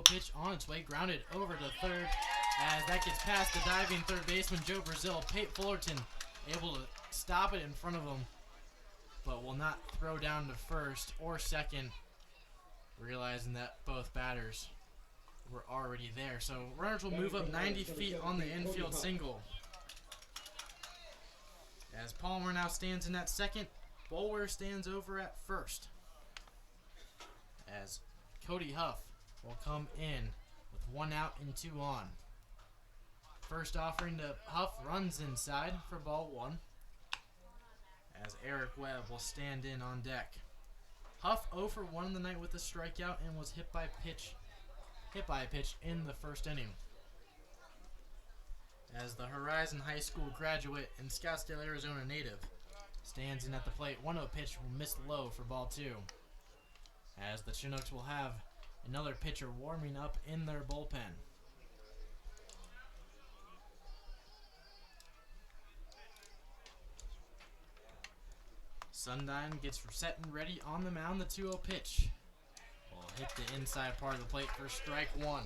A: Pitch on its way, grounded over to third. As that gets past the diving third baseman Joe Brazil. Pate Fullerton able to stop it in front of him, but will not throw down to first or second, realizing that both batters were already there. So runners will move up 90 feet on the infield single. As Palmer now stands in at second, Boulware stands over at first. As Cody Huff will come in with 1 out and 2 on. First offering to Huff runs inside for ball 1. As Eric Webb will stand in on deck. Huff 0 for 1 in the night with a strikeout and was hit by a pitch in the first inning. As the Horizon High School graduate and Scottsdale, Arizona native stands in at the plate, 1-0 pitch will miss low for ball 2. As the Chinooks will have another pitcher warming up in their bullpen. Sundine gets set and ready on the mound. The 2-0 pitch will hit the inside part of the plate for strike 1.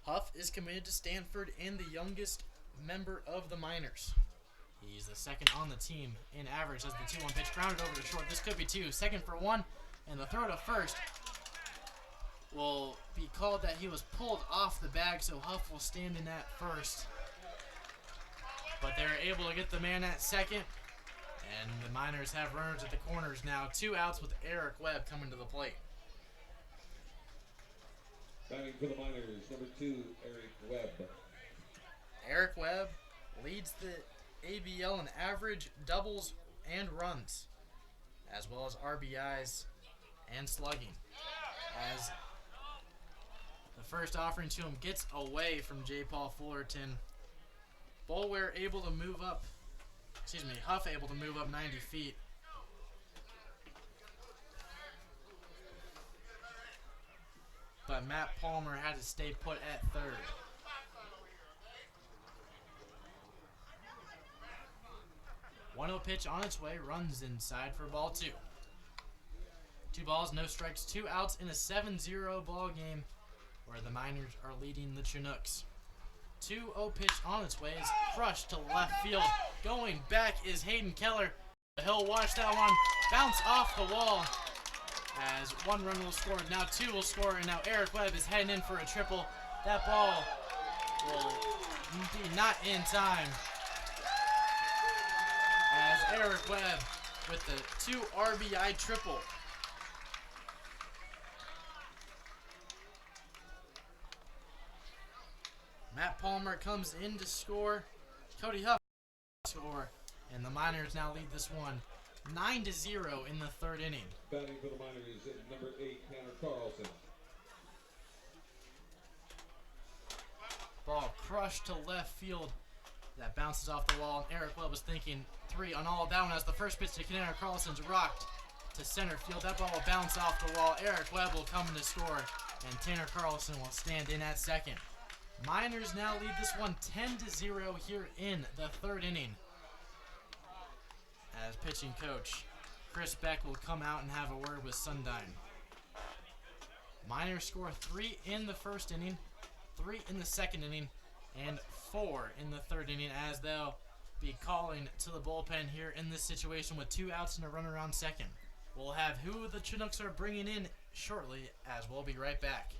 A: Huff is committed to Stanford and the youngest member of the Miners. He's the second on the team in average as the 2-1 pitch grounded over to short. This could be 2. Second for 1. And the throw to first will be called that he was pulled off the bag, so Huff will stand in at first. But they're able to get the man at second. And the Miners have runners at the corners now. 2 outs with Eric Webb coming to the plate.
B: Batting for the Miners, number 2, Eric Webb.
A: Eric Webb leads the ABL in average, doubles, and runs, as well as RBIs and slugging. As the first offering to him gets away from J. Paul Fullerton. Boulware able to move up. Huff able to move up 90 feet. But Matt Palmer had to stay put at third. One 0 pitch on its way, runs inside for ball 2. 2 balls, no strikes, 2 outs in a 7-0 ball game where the Miners are leading the Chinooks. 2-0 pitch on its way is crushed to left field. Going back is Hayden Keller. He'll watch that one bounce off the wall as 1 run will score. Now 2 will score, and now Eric Webb is heading in for a triple. That ball will be not in time as Eric Webb with the 2 RBI triple. Matt Palmer comes in to score. Cody Huff score. And the Miners now lead this one 9-0 in the 3rd inning.
B: Batting for the Miners, number 8, Tanner Carlson.
A: Ball crushed to left field. That bounces off the wall. And Eric Webb was thinking 3 on all of that one as the first pitch to Tanner Carlson's rocked to center field. That ball will bounce off the wall. Eric Webb will come in to score. And Tanner Carlson will stand in at second. Miners now lead this one 10-0 here in the 3rd inning. As pitching coach Chris Beck will come out and have a word with Sundine. Miners score 3 in the 1st inning, 3 in the 2nd inning, and 4 in the 3rd inning as they'll be calling to the bullpen here in this situation with 2 outs and a run around second. We'll have who the Chinooks are bringing in shortly as we'll be right back.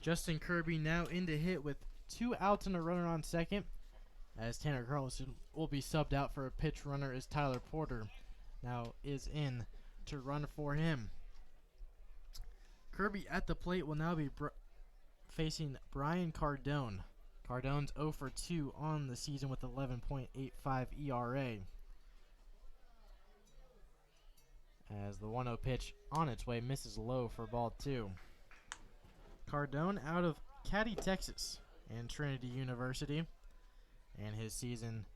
A: Justin Kirby now in to hit with 2 outs and a runner on second, as Tanner Carlson will be subbed out for a pitch runner as Tyler Porter now is in to run for him. Kirby at the plate will now be facing Brian Cardone. Cardone's 0 for 2 on the season with 11.85 ERA. As the 1-0 pitch on its way misses low for ball 2. Cardone out of Caddy, Texas, and Trinity University. And his season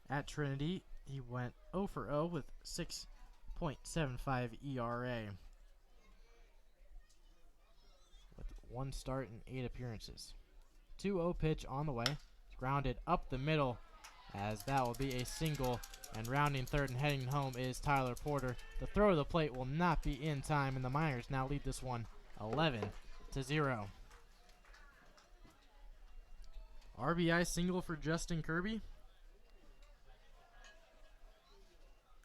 A: at Trinity, he went 0 for 0 with 6.75 ERA. With 1 start and 8 appearances. 2-0 pitch on the way. Grounded up the middle, as that will be a single. And rounding third and heading home is Tyler Porter. The throw to the plate will not be in time, and the Miners now lead this one 11-0. RBI single for Justin Kirby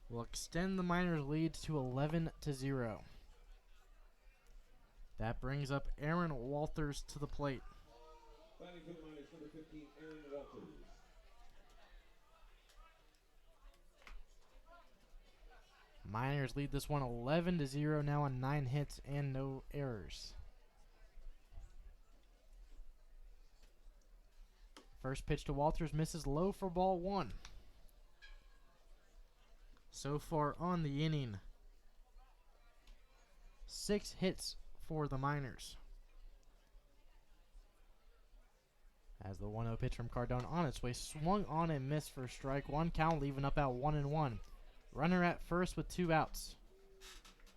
A: will extend the Miners' lead to 11-0. That brings up Aaron Walters to the plate.
B: Batting for the Miners, number 15, Aaron Walters.
A: Miners lead this one 11-0 now on 9 hits and no errors. First pitch to Walters misses low for ball 1. So far on the inning, 6 hits for the Miners. As the 1-0 pitch from Cardone on its way swung on and missed for strike 1. Count leaving up at 1-1. Runner at first with 2 outs.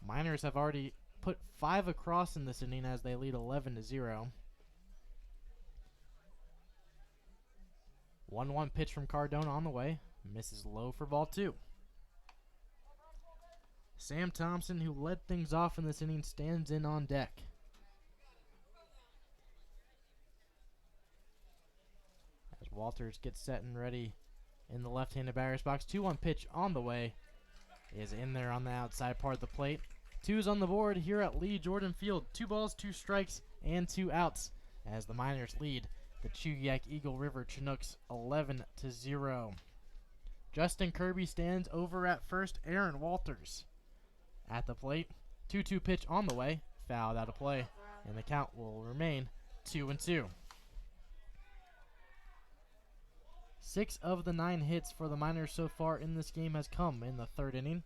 A: Miners have already put 5 across in this inning as they lead 11-0. 1-1 pitch from Cardone on the way. Misses low for ball 2. Sam Thompson, who led things off in this inning, stands in on deck. As Walters gets set and ready in the left-handed batter's box. 2-1 pitch on the way. Is in there on the outside part of the plate. 2's on the board here at Lee Jordan Field. 2 balls, 2 strikes, and 2 outs as the Miners lead the Chugiak-Eagle River Chinooks 11-0. Justin Kirby stands over at first. Aaron Walters at the plate. 2-2 pitch on the way. Fouled out of play, and the count will remain 2-2. 6 of the 9 hits for the Miners so far in this game has come in the 3rd inning,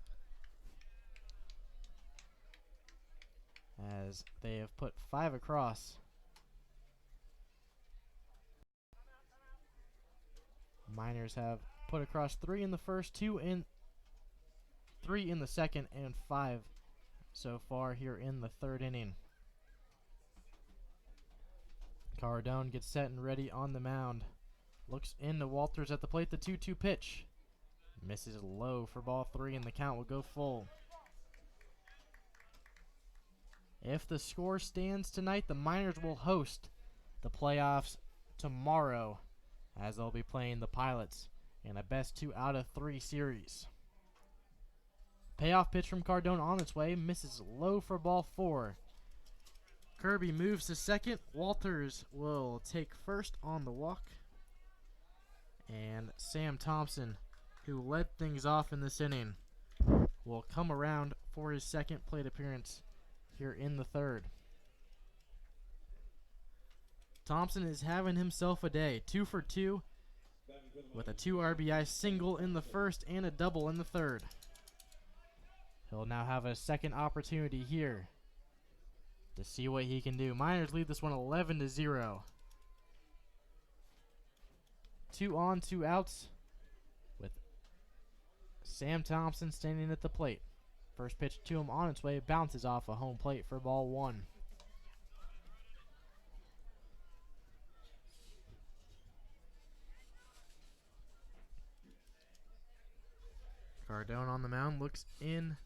A: as they have put 5 across. Miners have put across 3 in the first, 3 in the second, and 5 so far here in the 3rd inning. Cardone gets set and ready on the mound. Looks into Walters at the plate. The 2-2 pitch misses low for ball 3, and the count will go full. If the score stands tonight, the Miners will host the playoffs tomorrow, as they'll be playing the Pilots in a best 2 out of 3 series. Payoff pitch from Cardone on its way. Misses low for ball 4. Kirby moves to second. Walters will take first on the walk. And Sam Thompson, who led things off in this inning, will come around for his 2nd plate appearance here in the 3rd. Thompson is having himself a day. 2 for 2 with a 2 RBI single in the 1st and a double in the 3rd. He'll now have a 2nd opportunity here to see what he can do. Miners lead this one 11-0. 2 on, 2 outs with Sam Thompson standing at the plate. First pitch to him on its way, bounces off a home plate for ball 1. Cardone on the mound looks in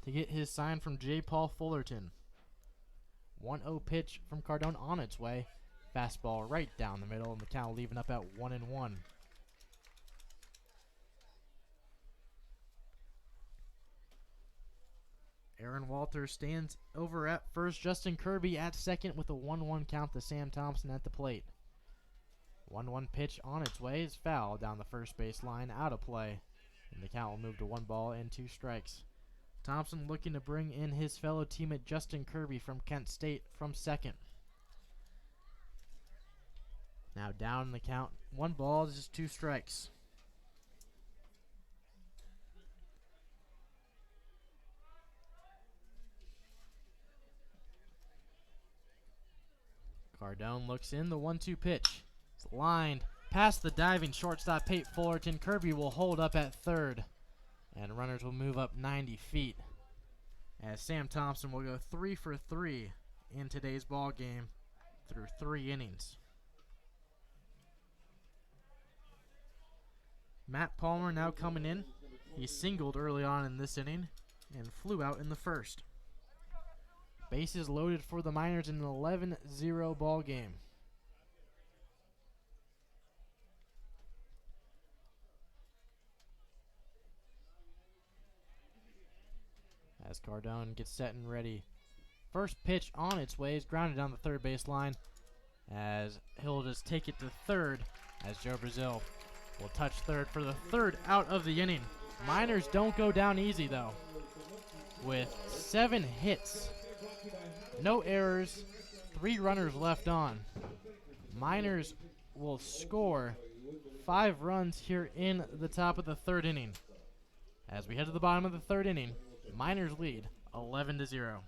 A: to get his sign from J. Paul Fullerton. 1-0 pitch from Cardone on its way. Fastball right down the middle, and the count leaving up at 1-1. Aaron Aaron Walters stands over at first. Justin Kirby at second with a 1-1 count to Sam Thompson at the plate. 1-1 pitch on its way is foul down the first base line, out of play. And the count will move to 1 ball and 2 strikes. Thompson looking to bring in his fellow teammate Justin Kirby from Kent State from second. Now down in the count. 1 ball, just 2 strikes. Cardone looks in, the 1-2 pitch. It's lined past the diving shortstop Pate Fullerton. Kirby will hold up at third, and runners will move up 90 feet. As Sam Thompson will go 3 for 3 in today's ball game through 3 innings. Matt Palmer now coming in. He singled early on in this inning and flew out in the first. Bases loaded for the Miners in an 11-0 ball game. As Cardone gets set and ready. First pitch on its way is grounded down the third base line, as he'll just take it to third as Joe Brazil will touch third for the 3rd out of the inning. Miners don't go down easy though. With 7 hits, no errors, 3 runners left on. Miners will score 5 runs here in the top of the 3rd inning. As we head to the bottom of the 3rd inning, Miners lead 11-0.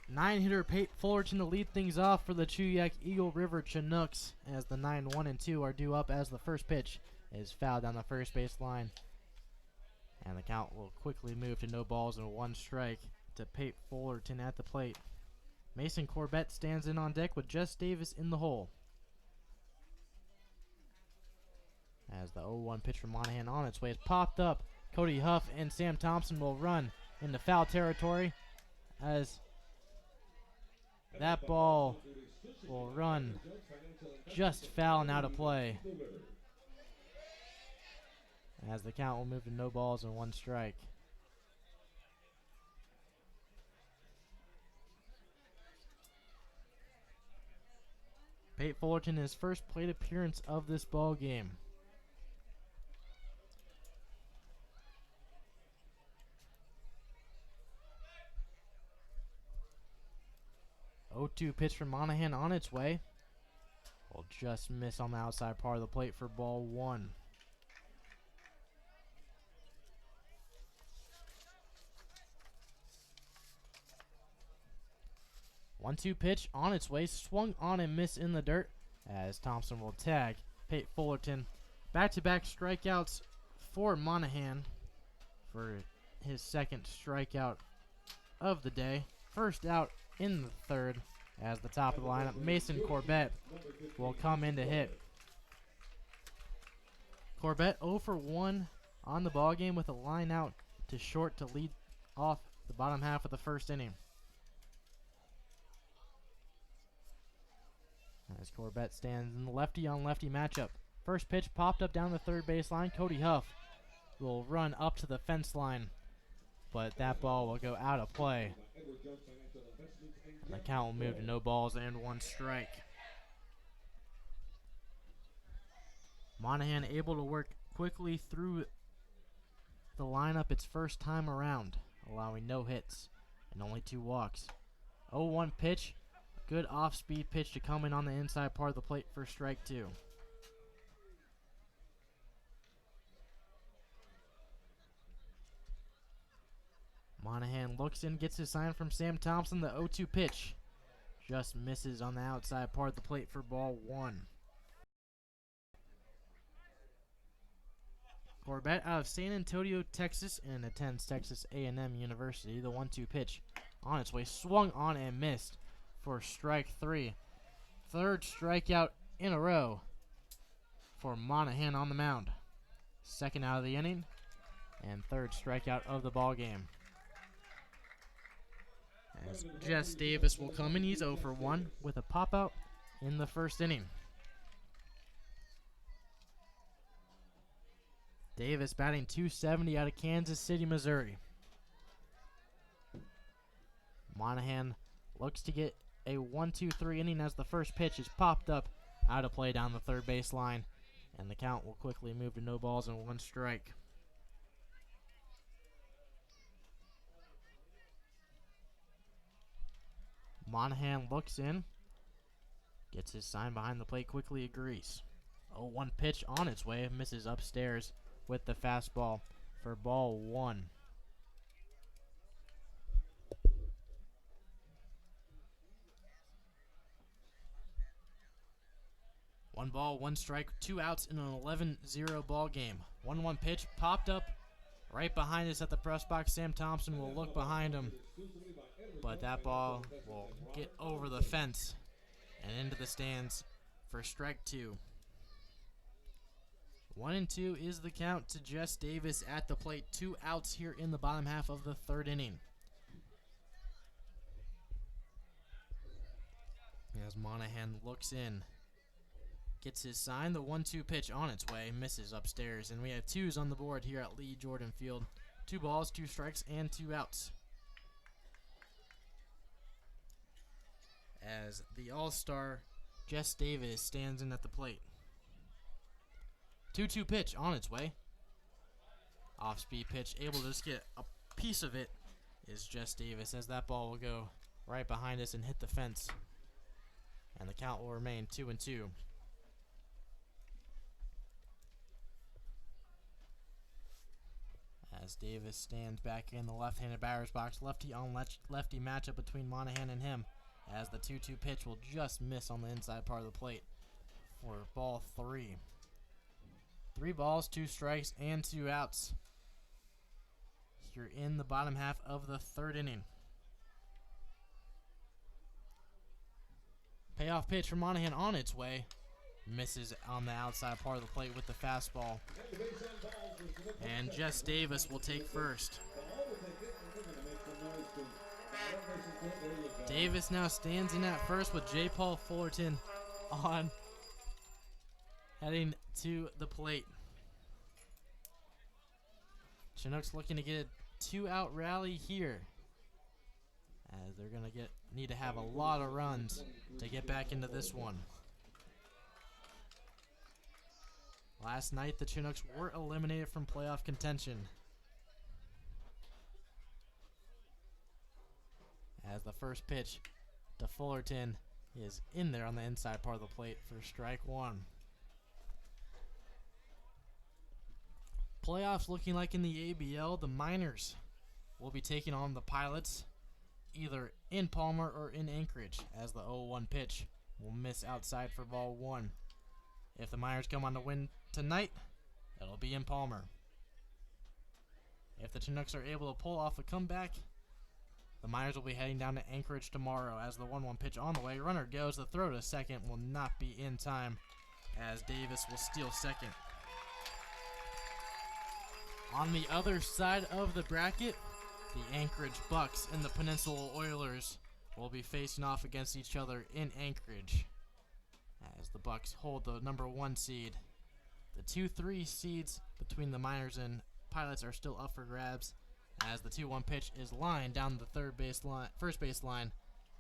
A: Nine-hitter Pate Fullerton to lead things off for the Chugiak-Eagle River Chinooks, as the 9-1 and 2 are due up as the first pitch is fouled down the first base line. And the count will quickly move to no balls and 1 strike to Pate Fullerton at the plate. Mason Corbett stands in on deck with Jess Davis in the hole. As the 0-1 pitch from Monahan on its way is popped up, Cody Huff and Sam Thompson will run into foul territory, as that ball will run just foul and out of play, as the count will move to no balls and 1 strike. Pate Fullerton, his first plate appearance of this ball game. 0-2 pitch from Monahan on its way. Will just miss on the outside part of the plate for ball 1. One-two pitch on its way, swung on and missed in the dirt, as Thompson will tag Pate Fullerton. Back-to-back strikeouts for Monahan for his 2nd strikeout of the day. First out in the third, as the top of the lineup, Mason Corbett will come in to hit. Corbett 0 for 1 on the ball game with a line out to short to lead off the bottom half of the first inning. As Corbett stands in the lefty-on-lefty matchup. First pitch popped up down the third baseline. Cody Huff will run up to the fence line, but that ball will go out of play. The count will move to no balls and 1 strike. Monahan able to work quickly through the lineup its first time around, allowing no hits and only 2 walks. 0-1 pitch, good off-speed pitch to come in on the inside part of the plate for strike 2. Monahan looks in, gets his sign from Sam Thompson. The 0-2 pitch just misses on the outside part of the plate for ball 1. Corbett out of San Antonio, Texas, and attends Texas A&M University. The 1-2 pitch on its way, swung on and missed for strike 3. Third strikeout in a row for Monahan on the mound. Second out of the inning, and third strikeout of the ball game. As Jess Davis will come in, he's 0 for 1 with a pop-out in the first inning. Davis batting .270 out of Kansas City, Missouri. Monahan looks to get a 1-2-3 inning as the first pitch is popped up out of play down the third baseline, and the count will quickly move to no balls and 1 strike. Monahan looks in, gets his sign behind the plate, quickly agrees. 0-1 pitch on its way, misses upstairs with the fastball for ball 1. One ball, 1 strike, 2 outs in an 11-0 ball game. 1-1 pitch popped up right behind us at the press box. Sam Thompson will look behind him, but that ball will get over the fence and into the stands for strike 2. 1-2 is the count to Jess Davis at the plate. 2 outs here in the bottom half of the third inning. As Monahan looks in, gets his sign. The 1-2 pitch on its way, misses upstairs, and we have 2s on the board here at Lee Jordan Field. 2 balls, 2 strikes, and 2 outs. As the all-star Jess Davis stands in at the plate. 2-2 pitch on its way. Off-speed pitch, able to just get a piece of it, is Jess Davis, as that ball will go right behind us and hit the fence. And the count will remain 2-2. As Davis stands back in the left-handed batter's box, lefty on lefty matchup between Monahan and him, as the 2-2 pitch will just miss on the inside part of the plate for ball 3. 3 balls, 2 strikes, and 2 outs. You're in the bottom half of the third inning. Payoff pitch for Monahan on its way. Misses on the outside part of the plate with the fastball. And Jess Davis will take first. Davis now stands in at first with J. Paul Fullerton on, heading to the plate. Chinooks looking to get a 2-out rally here, as they're going to need to have a lot of runs to get back into this one. Last night, the Chinooks were eliminated from playoff contention, as the first pitch to Fullerton is in there on the inside part of the plate for strike 1. Playoffs looking like in the ABL, the Miners will be taking on the Pilots either in Palmer or in Anchorage, as the 0-1 pitch will miss outside for ball 1. If the Miners come on to win tonight, it'll be in Palmer. If the Chinooks are able to pull off a comeback, The Miners will be heading down to Anchorage tomorrow as the 1-1 pitch on the way. Runner goes. The throw to second will not be in time as Davis will steal second. On the other side of the bracket, the Anchorage Bucks and the Peninsula Oilers will be facing off against each other in Anchorage as the Bucks hold the number 1 seed. The 2-3 seeds between the Miners and Pilots are still up for grabs as the 2-1 pitch is lined down the first base line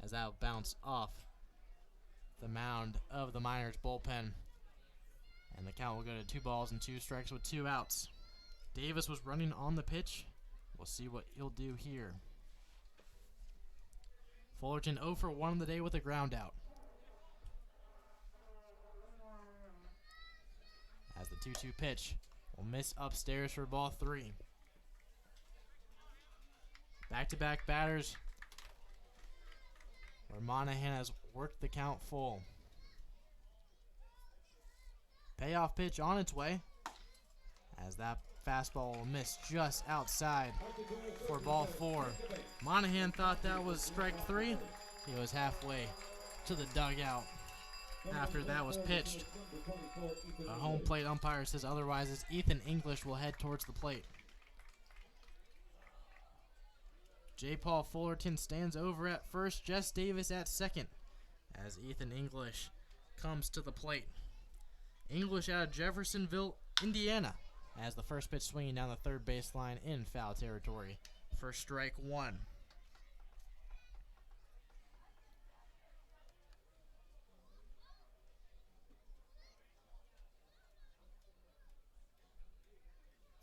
A: as that will bounce off the mound of the Miners bullpen. And the count will go to 2 balls and 2 strikes with 2 outs. Davis was running on the pitch. We'll see what he'll do here. Fullerton 0 for 1 on the day with a ground out. As the 2-2 pitch will miss upstairs for ball 3. Back-to-back batters where Monahan has worked the count full. Payoff pitch on its way as that fastball will miss just outside for ball 4. Monahan thought that was strike 3. He was halfway to the dugout after that was pitched. A home plate umpire says otherwise as Ethan English will head towards the plate. J. Paul Fullerton stands over at first, Jess Davis at second as Ethan English comes to the plate. English out of Jeffersonville, Indiana, as the first pitch swinging down the third baseline in foul territory for strike 1.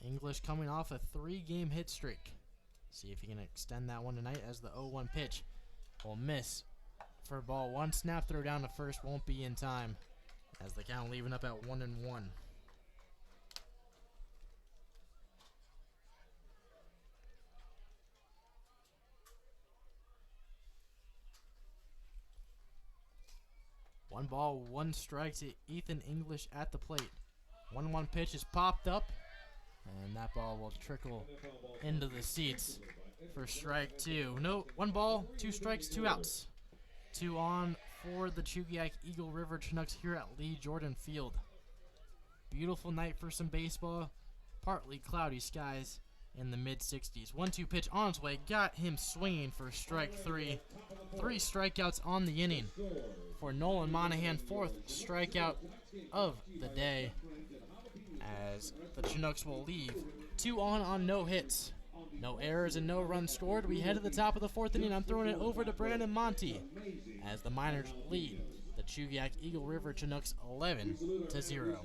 A: English coming off a 3-game hit streak. See if he can extend that one tonight as the 0-1 pitch will miss for ball 1. Snap throw down to first won't be in time as the count leaving up at 1-1. One ball, 1 strike to Ethan English at the plate. 1-1 pitch is popped up, and that ball will trickle into the seats for strike 2. No, 1 ball, 2 strikes, 2 outs. 2 on for the Chugiak-Eagle River Chinooks here at Lee Jordan Field. Beautiful night for some baseball. Partly cloudy skies in the mid-60s. 1-2 pitch on its way. Got him swinging for strike 3. 3 strikeouts on the inning for Nolan Monahan. 4th strikeout of the day as the Chinooks will leave 2 on no hits. No errors and no runs scored. We head to the top of the 4th inning. I'm throwing it over to Brandon Monty as the Miners lead the Chugiak-Eagle River Chinooks 11-0.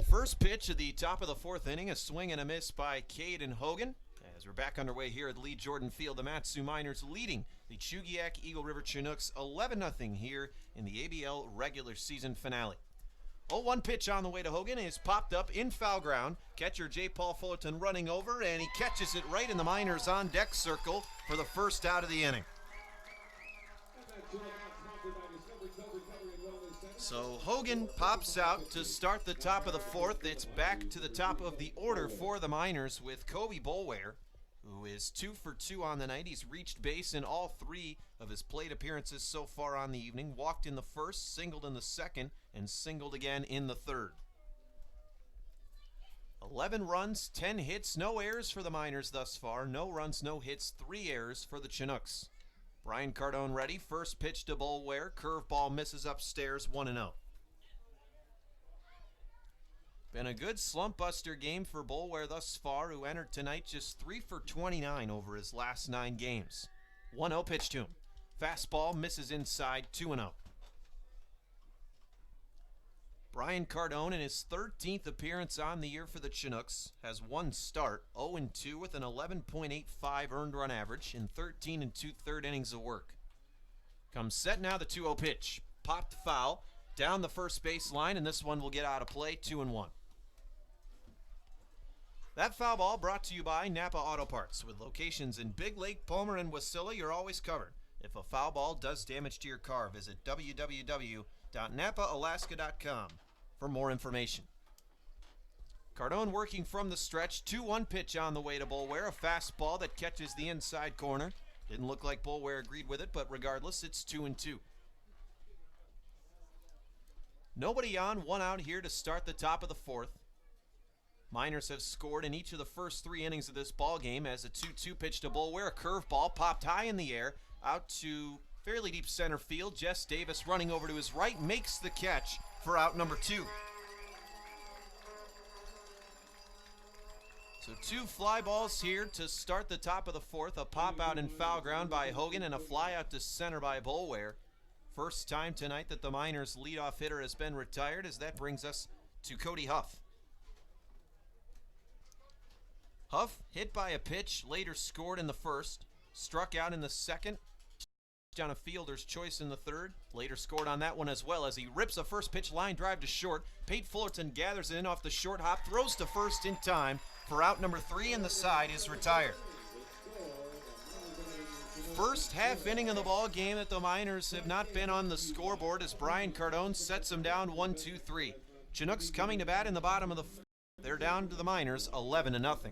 C: First pitch at the top of the fourth inning, a swing and a miss by Caden Hogan. As we're back underway here at Lee Jordan Field, the Mat-Su Miners leading the Chugiak-Eagle River Chinooks 11-0 here in the ABL regular season finale. 0-1 pitch on the way to Hogan is popped up in foul ground. Catcher J. Paul Fullerton running over, and he catches it right in the Miners on deck circle for the first out of the inning. So Hogan pops out to start the top of the fourth. It's back to the top of the order for the Miners with Kobe Boulware, who is 2 for 2 on the night. He's reached base in all 3 of his plate appearances so far on the evening. Walked in the first, singled in the second, and singled again in the third. 11 runs, 10 hits, no errors for the Miners thus far. No runs, no hits, 3 errors for the Chinooks. Brian Cardone ready. First pitch to Boulware. Curveball misses upstairs, 1-0. Been a good slump buster game for Boulware thus far, who entered tonight just 3 for 29 over his last 9 games. 1-0 pitch to him. Fastball misses inside, 2-0. Brian Cardone, in his 13th appearance on the year for the Chinooks, has 1 start, 0-2 with an 11.85 earned run average in 13 2/3 innings of work. Comes set now, the 2-0 pitch. Popped foul, down the first base line, and this one will get out of play, 2-1. That foul ball brought to you by Napa Auto Parts. With locations in Big Lake, Palmer, and Wasilla, you're always covered. If a foul ball does damage to your car, visit www.napaalaska.com for more information. Cardone working from the stretch. 2-1 pitch on the way to Boulware. A fastball that catches the inside corner. Didn't look like Boulware agreed with it, but regardless, it's 2-2. Nobody on, 1 out here to start the top of the fourth. Miners have scored in each of the first 3 innings of this ball game as a 2-2 pitch to Boulware. A curveball popped high in the air out to fairly deep center field. Jess Davis running over to his right makes the catch for out number 2. So 2 fly balls here to start the top of the fourth. A pop out in foul ground by Hogan and a fly out to center by Boulware. First time tonight that the Miners' leadoff hitter has been retired, as that brings us to Cody Huff. Huff hit by a pitch, later scored in the first, struck out in the second, down a fielder's choice in the third, later scored on that one as well as he rips a first pitch line drive to short. Pate Fullerton gathers it in off the short hop, throws to first in time for out number 3, and the side is retired. First half inning of the ball game that the Miners have not been on the scoreboard as Brian Cardone sets them down 1-2-3. Chinooks coming to bat in the bottom of the they're down to the Miners 11-0.